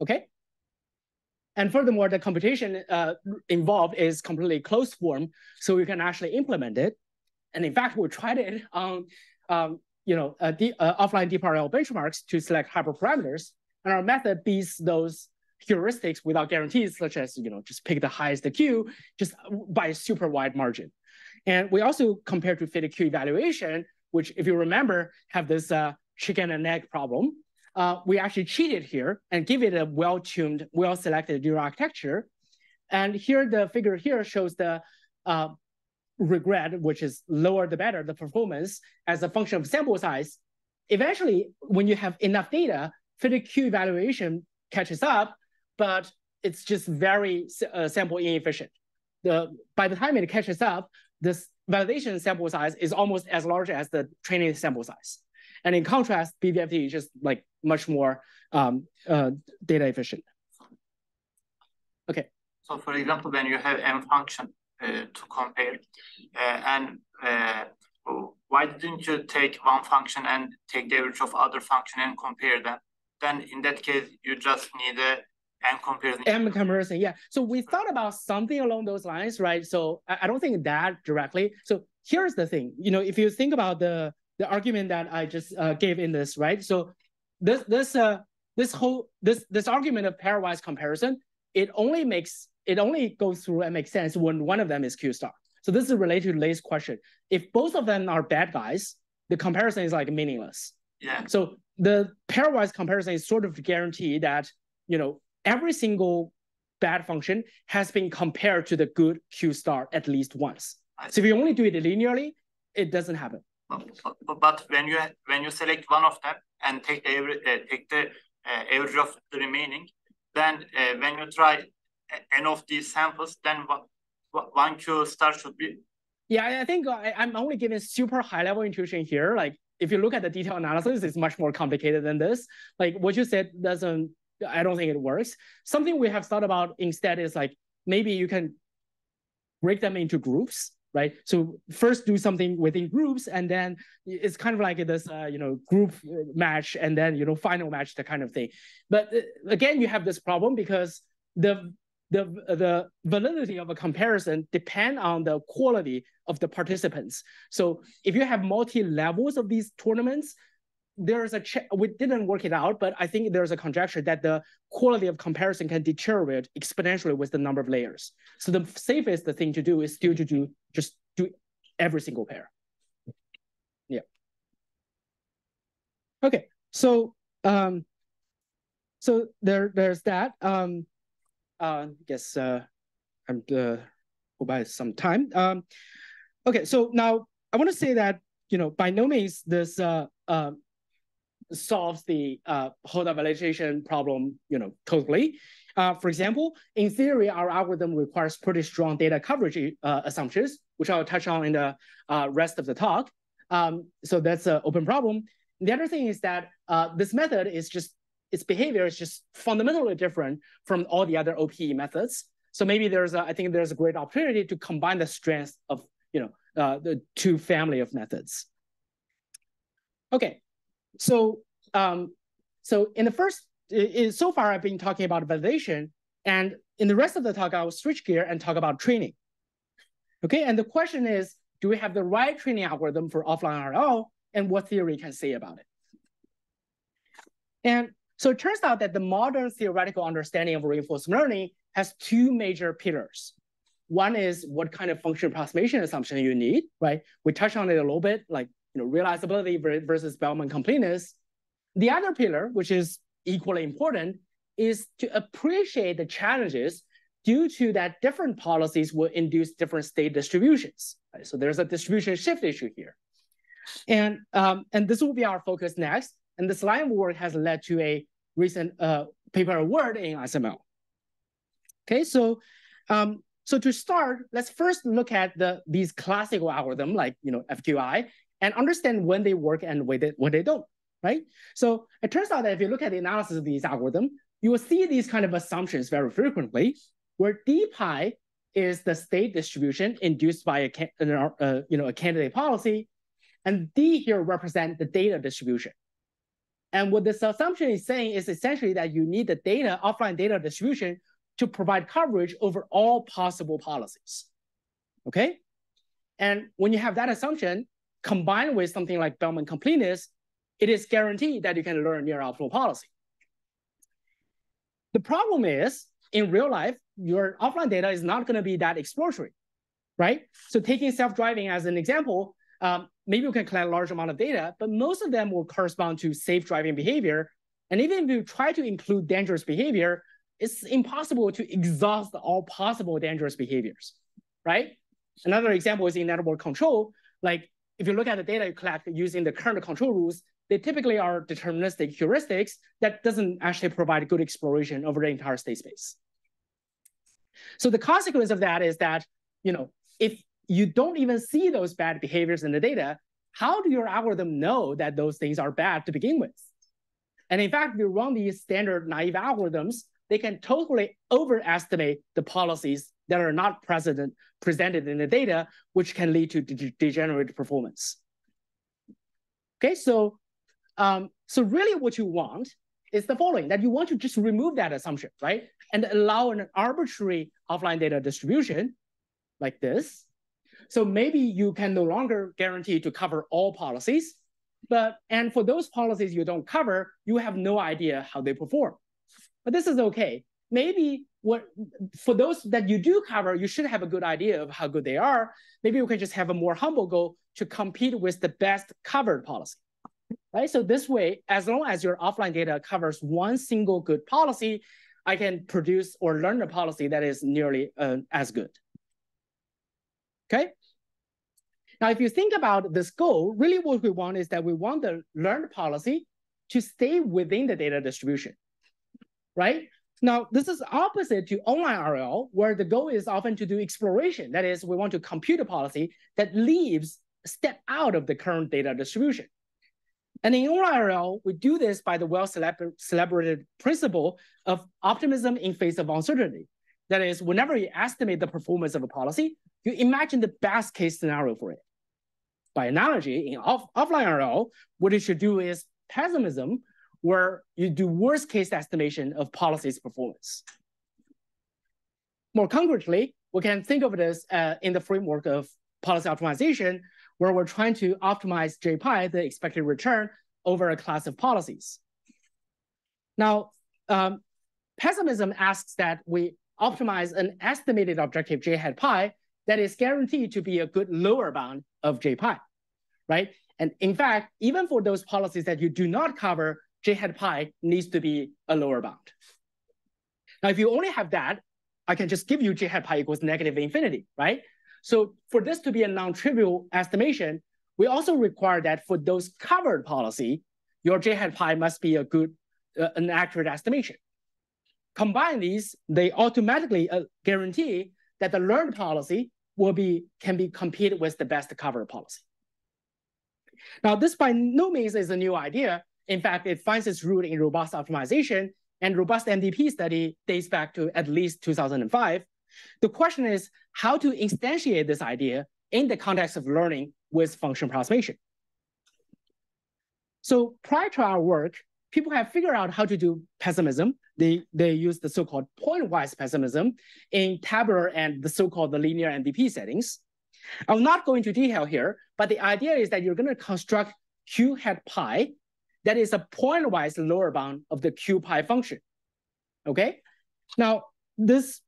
Okay. And furthermore, the computation involved is completely closed form, so you can actually implement it. And in fact, we tried it on offline deep RL benchmarks to select hyperparameters, and our method beats those heuristics without guarantees, such as just pick the highest Q just by a super wide margin. And we also compared to fitted Q evaluation, which, if you remember, have this chicken and egg problem. We actually cheated here and give it a well-tuned, well-selected neural architecture. And here, the figure here shows the regret, which is lower the better, the performance as a function of sample size. Eventually, when you have enough data, fitted Q evaluation catches up, but it's just very sample inefficient. By the time it catches up, this validation sample size is almost as large as the training sample size. And in contrast, BVFT is just like much more data efficient. Okay. So for example, when you have M function to compare, why didn't you take one function and take the average of other function and compare them? Then in that case, you just need a M comparison. M comparison, yeah. So we thought about something along those lines, right? So I don't think that directly. So here's the thing, if you think about the argument that I just gave in this, right? So this argument of pairwise comparison, it only goes through and makes sense when one of them is Q star. So this is related to Lei's question. If both of them are bad guys, the comparison is like meaningless. Yeah. So the pairwise comparison is sort of to guarantee that every single bad function has been compared to the good Q star at least once. So if you only do it linearly, it doesn't happen. But when you select one of them and take the average of the remaining, then when you try n of these samples, then what one Q star should be? Yeah, I think I'm only giving super high level intuition here. Like if you look at the detailed analysis, it's much more complicated than this. Like what you said I don't think it works. Something we have thought about instead is like maybe you can break them into groups. Right. So first do something within groups, and then it's kind of like this, group match, and then, final match, that kind of thing. But again, you have this problem because the the validity of a comparison depend on the quality of the participants. So if you have multi-levels of these tournaments, there's we didn't work it out, but I think there's a conjecture that the quality of comparison can deteriorate exponentially with the number of layers. So the safest thing to do is still to just do every single pair. Yeah. Okay. So so there's that. I guess I'm go by some time. Okay. So now I want to say that by no means this solves the holdout validation problem, totally. For example, in theory, our algorithm requires pretty strong data coverage assumptions, which I'll touch on in the rest of the talk. So that's an open problem. The other thing is that this method is just, its behavior is just fundamentally different from all the other OPE methods. So maybe I think there's a great opportunity to combine the strengths of the two family of methods. Okay. So, so in the first, so far I've been talking about validation, and in the rest of the talk, I will switch gear and talk about training. Okay, and the question is, do we have the right training algorithm for offline RL, and what theory can say about it? And so it turns out that the modern theoretical understanding of reinforcement learning has two major pillars. One is what kind of function approximation assumption you need, right? We touched on it a little bit, like realizability versus Bellman completeness. The other pillar, which is equally important, is to appreciate the challenges due to that different policies will induce different state distributions. Right? So there's a distribution shift issue here. And this will be our focus next. And this line of work has led to a recent paper award in SML. Okay, so so to start, let's first look at these classical algorithms like FQI and understand when they work and when they don't, right? So it turns out that if you look at the analysis of these algorithms, you will see these kind of assumptions very frequently, where d pi is the state distribution induced by a candidate policy, and d here represent the data distribution. And what this assumption is saying is essentially that you need the data, offline data distribution, to provide coverage over all possible policies, okay? And when you have that assumption, combined with something like Bellman completeness, it is guaranteed that you can learn near optimal policy. The problem is, in real life, your offline data is not going to be that exploratory, right? So taking self-driving as an example, maybe you can collect a large amount of data, but most of them will correspond to safe driving behavior. And even if you try to include dangerous behavior, it's impossible to exhaust all possible dangerous behaviors, right? Another example is in network control. Like if you look at the data you collect using the current control rules, they typically are deterministic heuristics that doesn't actually provide good exploration over the entire state space. So the consequence of that is that, if you don't even see those bad behaviors in the data, how do your algorithm know that those things are bad to begin with? And in fact, if you run these standard naive algorithms, they can totally overestimate the policies that are not presented in the data, which can lead to degenerate performance. Okay, so really what you want is the following, that you want to just remove that assumption, right? And allow an arbitrary offline data distribution like this. So maybe you can no longer guarantee to cover all policies, and for those policies you don't cover, you have no idea how they perform. But this is okay. Maybe for those that you do cover, you should have a good idea of how good they are. Maybe you can just have a more humble goal to compete with the best covered policy, right? So this way, as long as your offline data covers one single good policy, I can produce or learn a policy that is nearly as good. Okay? Now, if you think about this goal, really what we want is that we want the learned policy to stay within the data distribution, right? Now, this is opposite to online RL, where the goal is often to do exploration. That is, we want to compute a policy that leaves a step out of the current data distribution. And in online RL, we do this by the well-celebrated principle of optimism in face of uncertainty. That is, whenever you estimate the performance of a policy, you imagine the best case scenario for it. By analogy, in offline RL, what you should do is pessimism, where you do worst case estimation of policy's performance. More concretely, we can think of this in the framework of policy optimization, where we're trying to optimize JPi, the expected return, over a class of policies. Now, pessimism asks that we optimize an estimated objective J hat pi that is guaranteed to be a good lower bound of JPi, right? And in fact, even for those policies that you do not cover, J hat pi needs to be a lower bound. Now, if you only have that, I can just give you J hat pi equals negative infinity, right? So for this to be a non-trivial estimation, we also require that for those covered policy, your J hat pi must be a good, an accurate estimation. Combine these, they automatically guarantee that the learned policy can be competed with the best covered policy. Now, this by no means is a new idea. In fact, it finds its root in robust optimization, and robust MDP study dates back to at least 2005. The question is how to instantiate this idea in the context of learning with function approximation. So prior to our work, people have figured out how to do pessimism. They use the so-called point-wise pessimism in tabular and the so-called linear MDP settings. I'm not going into detail here, but the idea is that you're going to construct Q hat pi that is a point-wise lower bound of the Q pi function. Okay. Now this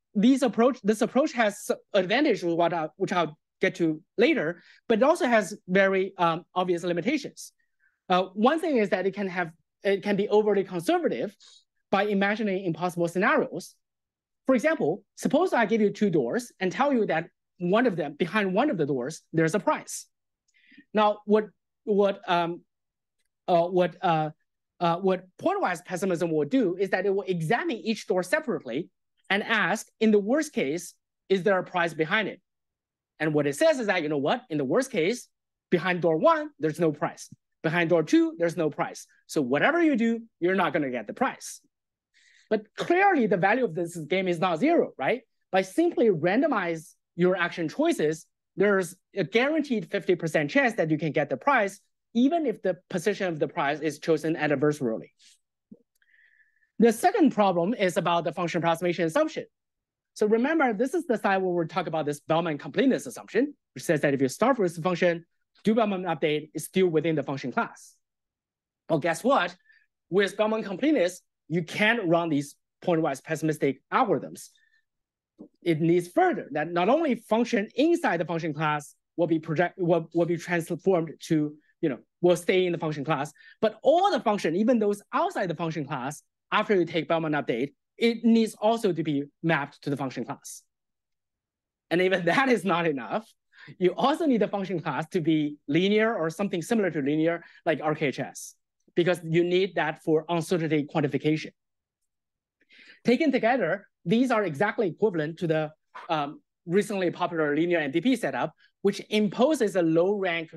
approach has advantage which I'll get to later, but it also has very obvious limitations. One thing is that it can be overly conservative by imagining impossible scenarios. For example, suppose I give you two doors and tell you that behind one of the doors, there's a price. Now, what point-wise pessimism will do is that it will examine each door separately and ask, in the worst case, is there a price behind it? And what it says is that, you know what, in the worst case, behind door one, there's no price. Behind door two, there's no price. So whatever you do, you're not going to get the price. But clearly, the value of this game is not zero, right? By simply randomize your action choices, there's a guaranteed 50% chance that you can get the price, even if the position of the price is chosen adversarially. The second problem is about the function approximation assumption. So remember, this is the side where we're talking about this Bellman completeness assumption, which says that if you start with the function, do Bellman update is still within the function class. Well, guess what? With Bellman completeness, you can't run these point-wise pessimistic algorithms. It needs further that not only function inside the function class will be transformed to, will stay in the function class, but all the function, even those outside the function class, after you take Bellman update, it needs also to be mapped to the function class. And even that is not enough. You also need the function class to be linear or something similar to linear, like RKHS, because you need that for uncertainty quantification. Taken together, these are exactly equivalent to the recently popular linear MDP setup, which imposes a low rank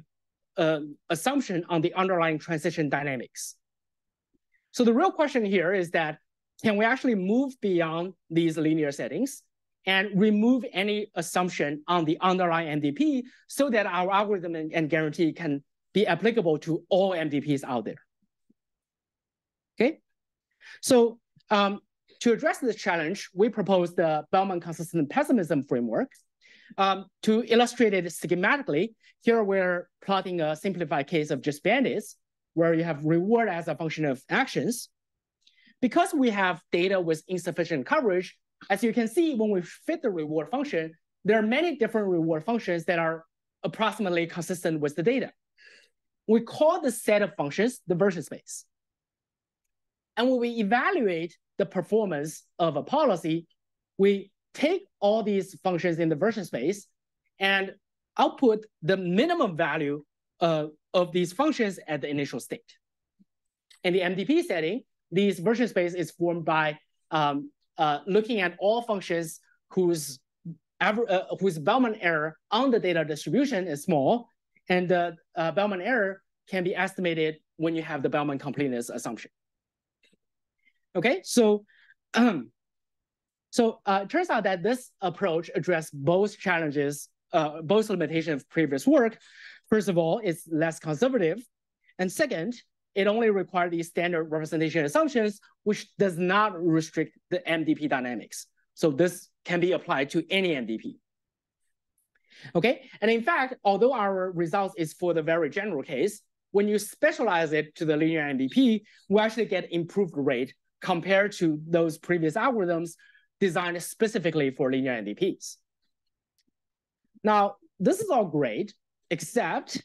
assumption on the underlying transition dynamics. So the real question here is that, can we actually move beyond these linear settings and remove any assumption on the underlying MDP so that our algorithm and guarantee can be applicable to all MDPs out there? Okay, so to address this challenge, we propose the Bellman-consistent pessimism framework. To illustrate it schematically, here we're plotting a simplified case of just bandits, where you have reward as a function of actions. Because we have data with insufficient coverage, as you can see, when we fit the reward function, there are many different reward functions that are approximately consistent with the data. We call this set of functions the version space. And when we evaluate the performance of a policy, we take all these functions in the version space and output the minimum value of these functions at the initial state. In the MDP setting, these version space is formed by looking at all functions whose Bellman error on the data distribution is small, and the Bellman error can be estimated when you have the Bellman completeness assumption. Okay, so it turns out that this approach addresses both challenges, both limitations of previous work. First of all, it's less conservative, and second, it only requires these standard representation assumptions, which does not restrict the MDP dynamics. So this can be applied to any MDP. Okay, and in fact, although our results is for the very general case, when you specialize it to the linear MDP, we actually get improved rate compared to those previous algorithms designed specifically for linear MDPs. Now, this is all great, except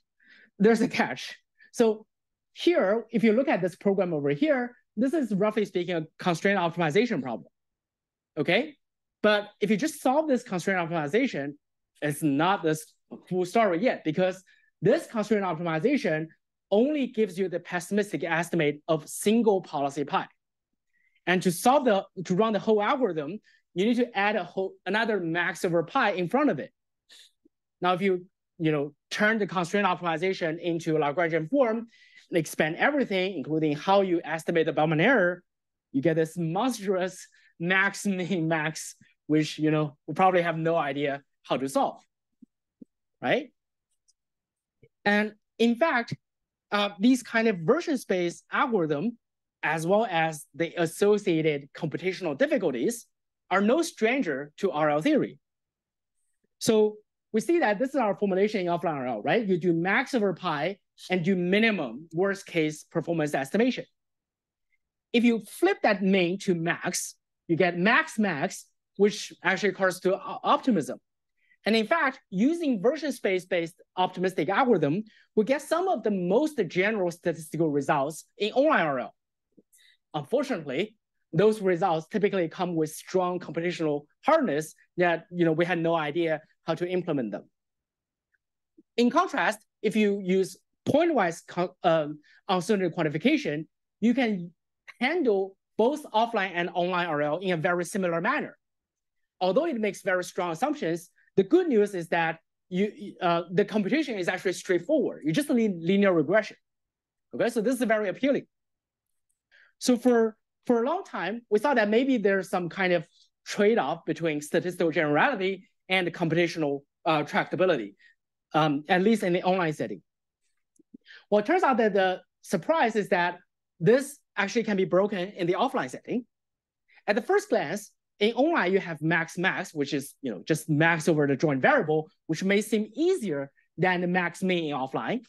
there's a catch. So here, if you look at this program over here, this is roughly speaking a constraint optimization problem, okay? But if you just solve this constraint optimization, it's not this full story yet, because this constraint optimization only gives you the pessimistic estimate of single policy pi. And to run the whole algorithm, you need to add another max over pi in front of it. Now, if you turn the constraint optimization into a Lagrangian form and expand everything, including how you estimate the Bellman error, you get this monstrous max min max, which we probably have no idea how to solve, right? And in fact, these kind of version space algorithm, as well as the associated computational difficulties, are no stranger to RL theory. So we see that this is our formulation in offline RL, right? You do max over pi and do minimum worst case performance estimation. If you flip that min to max, you get max max, which actually corresponds to optimism. And in fact, using version space-based optimistic algorithm, we get some of the most general statistical results in online RL. Unfortunately, those results typically come with strong computational hardness that we had no idea how to implement them. In contrast, if you use point-wise uncertainty quantification, you can handle both offline and online RL in a very similar manner. Although it makes very strong assumptions, the good news is that the computation is actually straightforward. You just need linear regression. Okay, so this is very appealing. So for a long time, we thought that maybe there's some kind of trade-off between statistical generality and computational tractability, at least in the online setting. Well, it turns out that the surprise is that this actually can be broken in the offline setting. At the first glance, in online, you have max max, which is just max over the joint variable, which may seem easier than the max min in offline.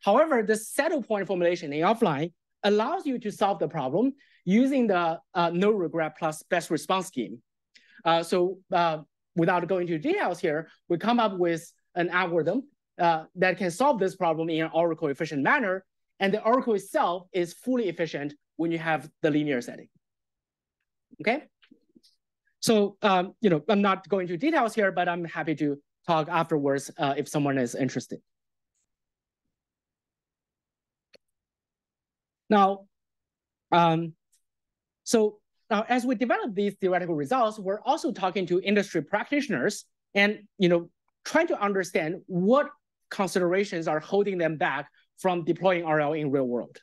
However, the settle point formulation in offline allows you to solve the problem using the no regret plus best response scheme. So without going into details here, we come up with an algorithm that can solve this problem in an oracle efficient manner. And the oracle itself is fully efficient when you have the linear setting. Okay. So, I'm not going into details here, but I'm happy to talk afterwards if someone is interested. Now, as we develop these theoretical results, we're also talking to industry practitioners and, trying to understand what considerations are holding them back from deploying RL in real world.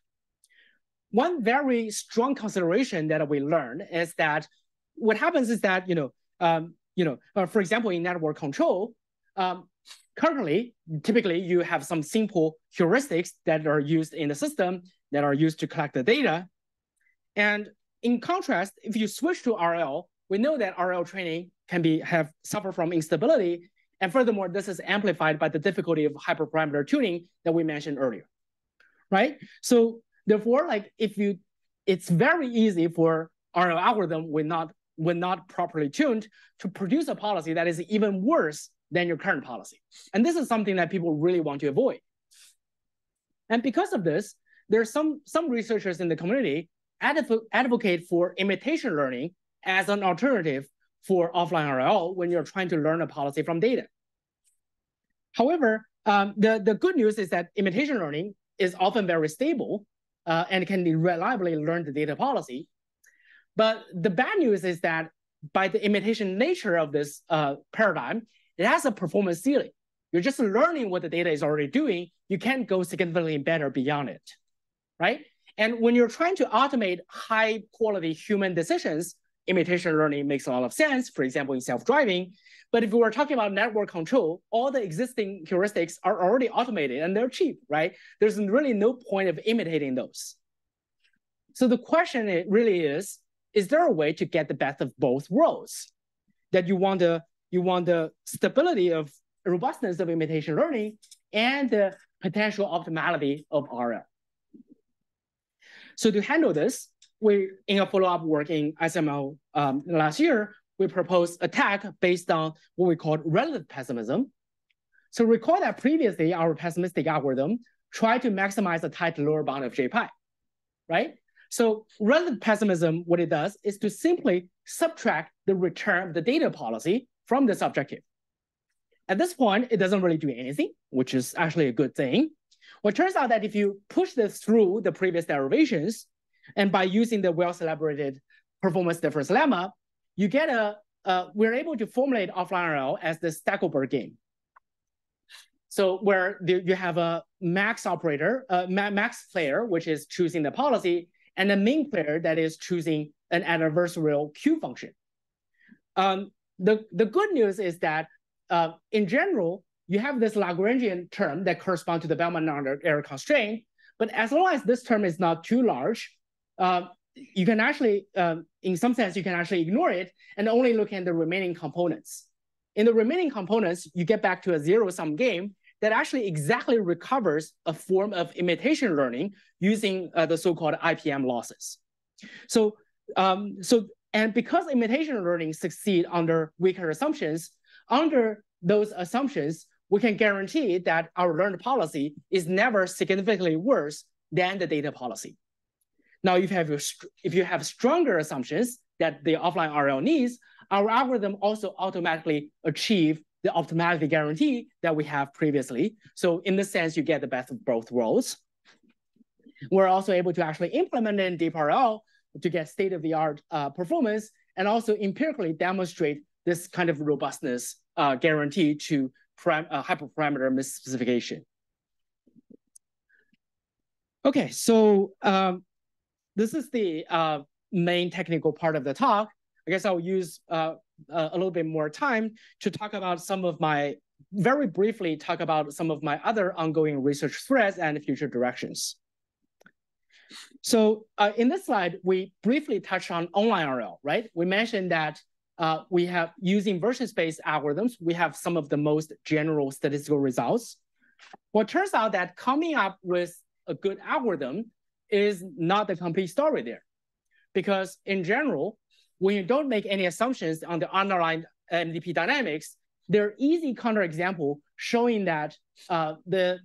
One very strong consideration that we learned is that what happens is that, for example, in network control, currently, typically you have some simple heuristics that are used in the system that are used to collect the data. And in contrast, if you switch to RL, we know that RL training can suffer from instability. And furthermore, this is amplified by the difficulty of hyperparameter tuning that we mentioned earlier, right? So therefore, it's very easy for RL algorithm when not properly tuned to produce a policy that is even worse than your current policy. And this is something that people really want to avoid. And because of this, there's some researchers in the community advocate for imitation learning as an alternative for offline RL when you're trying to learn a policy from data. However, the good news is that imitation learning is often very stable and can reliably learn the data policy. But the bad news is that by the imitation nature of this paradigm, it has a performance ceiling. You're just learning what the data is already doing. You can't go significantly better beyond it, right? And when you're trying to automate high quality human decisions, imitation learning makes a lot of sense, for example, in self-driving. But if we were talking about network control, all the existing heuristics are already automated and they're cheap, right? There's really no point of imitating those. So the question really is there a way to get the best of both worlds? that you want the stability of robustness of imitation learning and the potential optimality of RL. So to handle this, we, in a follow-up work in SML last year, we proposed a tag based on what we called relative pessimism. So recall that previously our pessimistic algorithm tried to maximize the tight lower bound of J pi, right? So relative pessimism, what it does is to simply subtract the return of the data policy from the subjective. At this point, it doesn't really do anything, which is actually a good thing. Well, it turns out that if you push this through the previous derivations, and by using the well-celebrated performance difference lemma, you get we're able to formulate offline RL as the Stackelberg game. So where you have a max operator, max player, which is choosing the policy, and a min player that is choosing an adversarial Q function. The good news is that in general, you have this Lagrangian term that corresponds to the Bellman error constraint, but as long as this term is not too large, you can actually, in some sense, you can actually ignore it and only look at the remaining components. In the remaining components, you get back to a zero-sum game that actually exactly recovers a form of imitation learning using the so-called IPM losses. So, and because imitation learning succeed under weaker assumptions, under those assumptions, we can guarantee that our learned policy is never significantly worse than the data policy. Now, if you have stronger assumptions that the offline RL needs, our algorithm also automatically achieve the optimality guarantee that we have previously. So in this sense, you get the best of both worlds. We're also able to actually implement it in deep RL to get state-of-the-art performance and also empirically demonstrate this kind of robustness guarantee to hyperparameter misspecification. Okay, so this is the main technical part of the talk. I guess I'll use a little bit more time to talk about very briefly talk about some of my other ongoing research threads and future directions. So in this slide, we briefly touched on online RL, right? We mentioned that we have, using version space algorithms, we have some of the most general statistical results. Well, it turns out that coming up with a good algorithm is not the complete story there. Because in general, when you don't make any assumptions on the underlying NDP dynamics, there are easy counterexample showing that the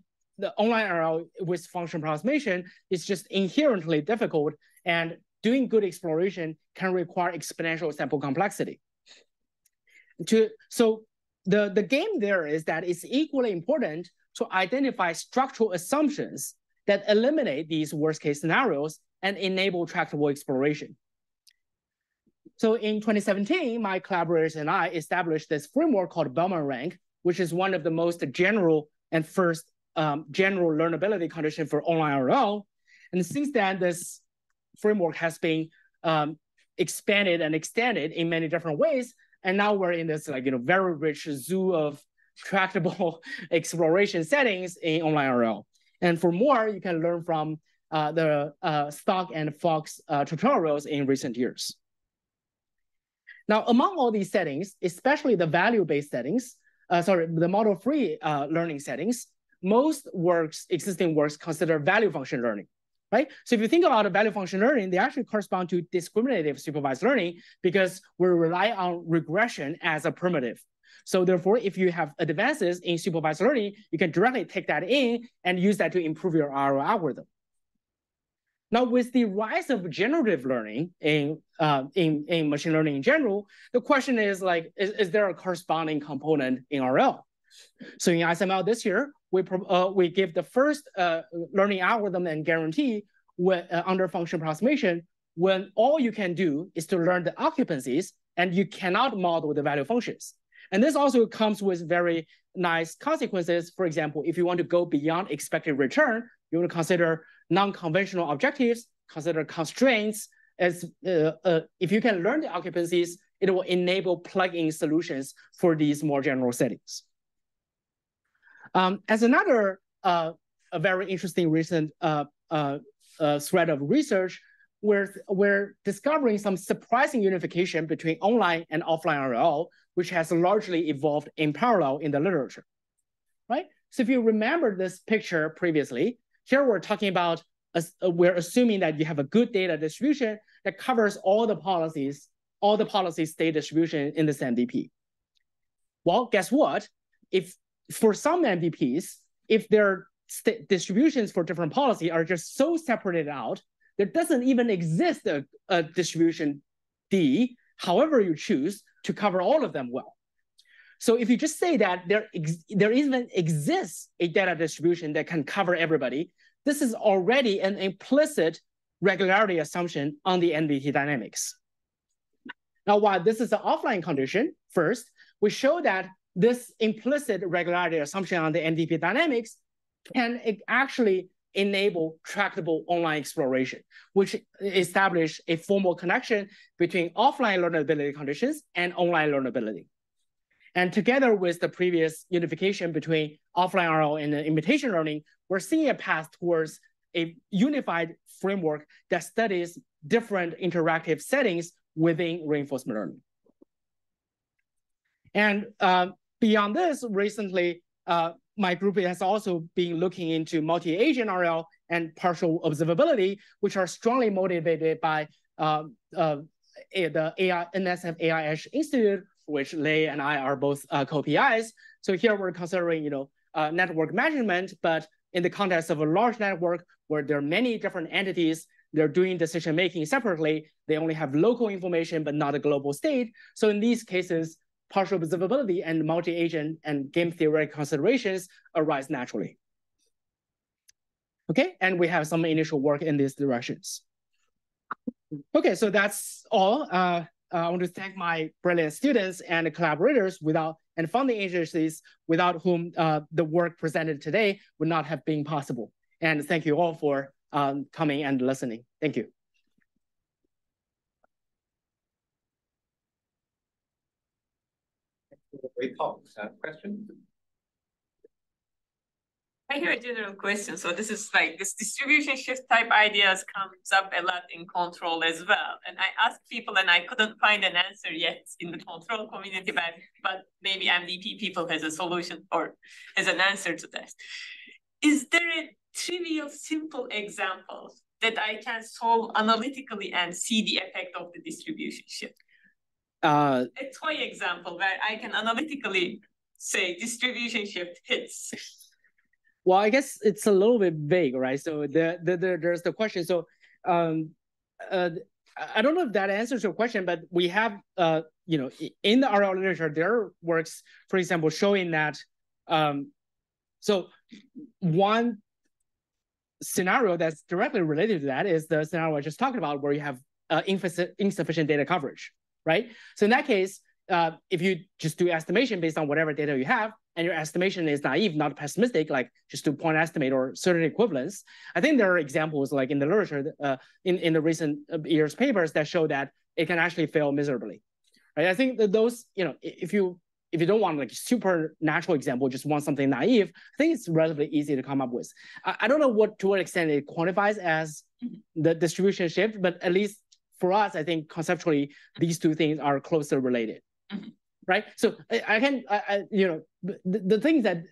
online RL with function approximation is just inherently difficult, and doing good exploration can require exponential sample complexity. So the game there is that it's equally important to identify structural assumptions that eliminate these worst case scenarios and enable tractable exploration. So in 2017, my collaborators and I established this framework called Bellman rank, which is one of the most general and first general learnability condition for online RL. And since then, this framework has been expanded and extended in many different ways. And now we're in this very rich zoo of tractable exploration settings in online RL. And for more, you can learn from the Stock and Fox tutorials in recent years. Now, among all these settings, especially the value-based settings, the model-free learning settings, most existing works consider value function learning, right? So if you think about value function learning, they actually correspond to discriminative supervised learning because we rely on regression as a primitive. So therefore, if you have advances in supervised learning, you can directly take that in and use that to improve your RL algorithm. Now, with the rise of generative learning in machine learning in general, the question is is there a corresponding component in RL? So in SML this year, we give the first learning algorithm and guarantee under function approximation when all you can do is to learn the occupancies and you cannot model the value functions. And this also comes with very nice consequences. For example, if you want to go beyond expected return, you want to consider non-conventional objectives, consider constraints. As if you can learn the occupancies, it will enable plug-in solutions for these more general settings. As another a very interesting recent thread of research, we're discovering some surprising unification between online and offline RL, which has largely evolved in parallel in the literature, right? So if you remember this picture previously, here we're talking about, we're assuming that you have a good data distribution that covers all the policy state distribution in this MDP. Well, guess what? If for some MDPs, if their distributions for different policy are just so separated out, there doesn't even exist a distribution D, however you choose, to cover all of them well. So if you just say that there even exists a data distribution that can cover everybody, this is already an implicit regularity assumption on the NDP dynamics. Now, while this is an offline condition, first, we show that this implicit regularity assumption on the NDP dynamics can actually enable tractable online exploration, which establish a formal connection between offline learnability conditions and online learnability. And together with the previous unification between offline RL and imitation learning, we're seeing a path towards a unified framework that studies different interactive settings within reinforcement learning. And beyond this, recently, my group has also been looking into multi-agent RL and partial observability, which are strongly motivated by the NSF AI Institute, which Lei and I are both co-PIs. So here we're considering, network management, but in the context of a large network where there are many different entities, they're doing decision-making separately. They only have local information, but not a global state. So in these cases, partial observability and multi-agent and game theoretic considerations arise naturally. Okay, and we have some initial work in these directions. Okay, so that's all. I want to thank my brilliant students and collaborators and funding agencies without whom the work presented today would not have been possible. And thank you all for coming and listening. Thank you. Great talk. Question? I hear a general question. So this is like this distribution shift type ideas comes up a lot in control as well. And I asked people and I couldn't find an answer yet in the control community, but maybe MDP people has a solution or has an answer to that. Is there a trivial, simple example that I can solve analytically and see the effect of the distribution shift? A toy example where I can analytically say distribution shift hits. Well, I guess it's a little bit vague, right? So there's the question. So I don't know if that answers your question, but we have, in the RL literature, there are works, for example, showing that. So one scenario that's directly related to that is the scenario I just talked about, where you have insufficient data coverage, right? So in that case, if you just do estimation based on whatever data you have, and your estimation is naive, not pessimistic, like just do point estimate or certain equivalence, I think there are examples like in the literature, in the recent years papers that show that it can actually fail miserably, right? I think that those, if you don't want like super natural example, just want something naive, I think it's relatively easy to come up with. I don't know to what extent it quantifies as the distribution shift, but at least for us, I think conceptually, these two things are closely related. Mm-hmm. Right, so the thing that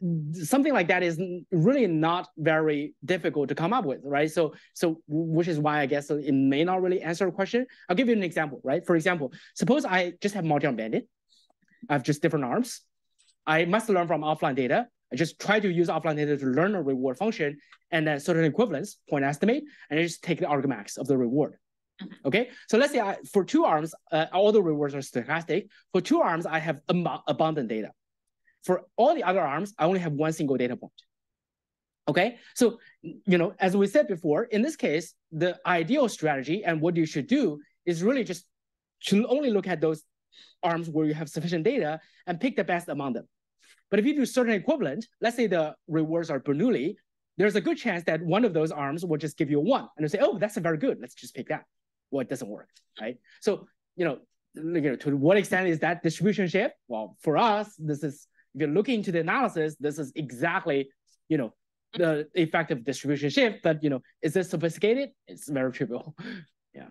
something like that is really not very difficult to come up with, right? So which is why I guess it may not really answer a question. I'll give you an example, right? For example, suppose I just have multi-arm bandit. I have just different arms. I must learn from offline data. I just try to use offline data to learn a reward function and then certain equivalence, point estimate, and I just take the argmax of the reward. Okay, so let's say for two arms, all the rewards are stochastic. For two arms, I have abundant data. For all the other arms, I only have one single data point. Okay, so as we said before, in this case, the ideal strategy and what you should do is really just to only look at those arms where you have sufficient data and pick the best among them. But if you do certain equivalent, let's say the rewards are Bernoulli, there's a good chance that one of those arms will just give you a 1, and you say, oh, that's a very good. Let's just pick that. Well, it doesn't work, right? So, to what extent is that distribution shift? Well, for us, this is, if you're looking into the analysis, this is exactly, the effective distribution shift. But, is this sophisticated? It's very trivial. Yeah.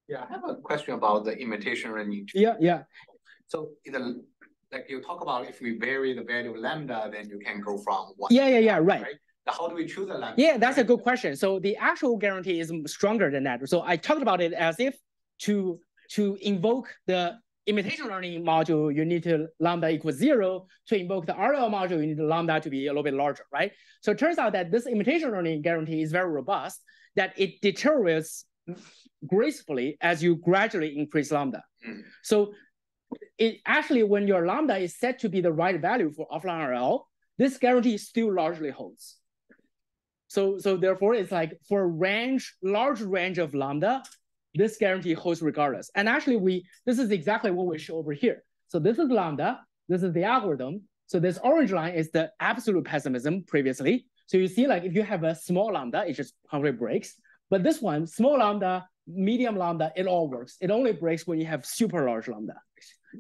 Yeah, I have a question about the imitation learning. Yeah. So like you talk about if we vary the value of lambda, then you can go from one. Yeah, right. Now, how do we choose a lambda? Yeah, that's a good question. So the actual guarantee is stronger than that. So I talked about it as if to invoke the imitation learning module, you need to lambda equals 0. To invoke the RL module, you need the lambda to be a little bit larger, right? So it turns out that this imitation learning guarantee is very robust, that it deteriorates gracefully as you gradually increase lambda. So it actually, when your lambda is set to be the right value for offline RL, this guarantee still largely holds. So therefore, it's like for a large range of lambda, this guarantee holds regardless. And actually, this is exactly what we show over here. So this is lambda, this is the algorithm. So this orange line is the absolute pessimism previously. So you see, like if you have a small lambda, it just completely breaks. But this one, small lambda, medium lambda, it all works. It only breaks when you have super large lambda.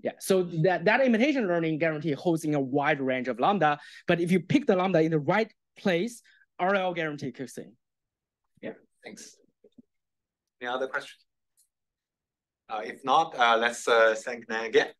Yeah, so that imitation learning guarantee holds in a wide range of lambda. But if you pick the lambda in the right place, RL guarantee kicks in. Yeah, thanks. Any other questions? If not, let's thank Nan again.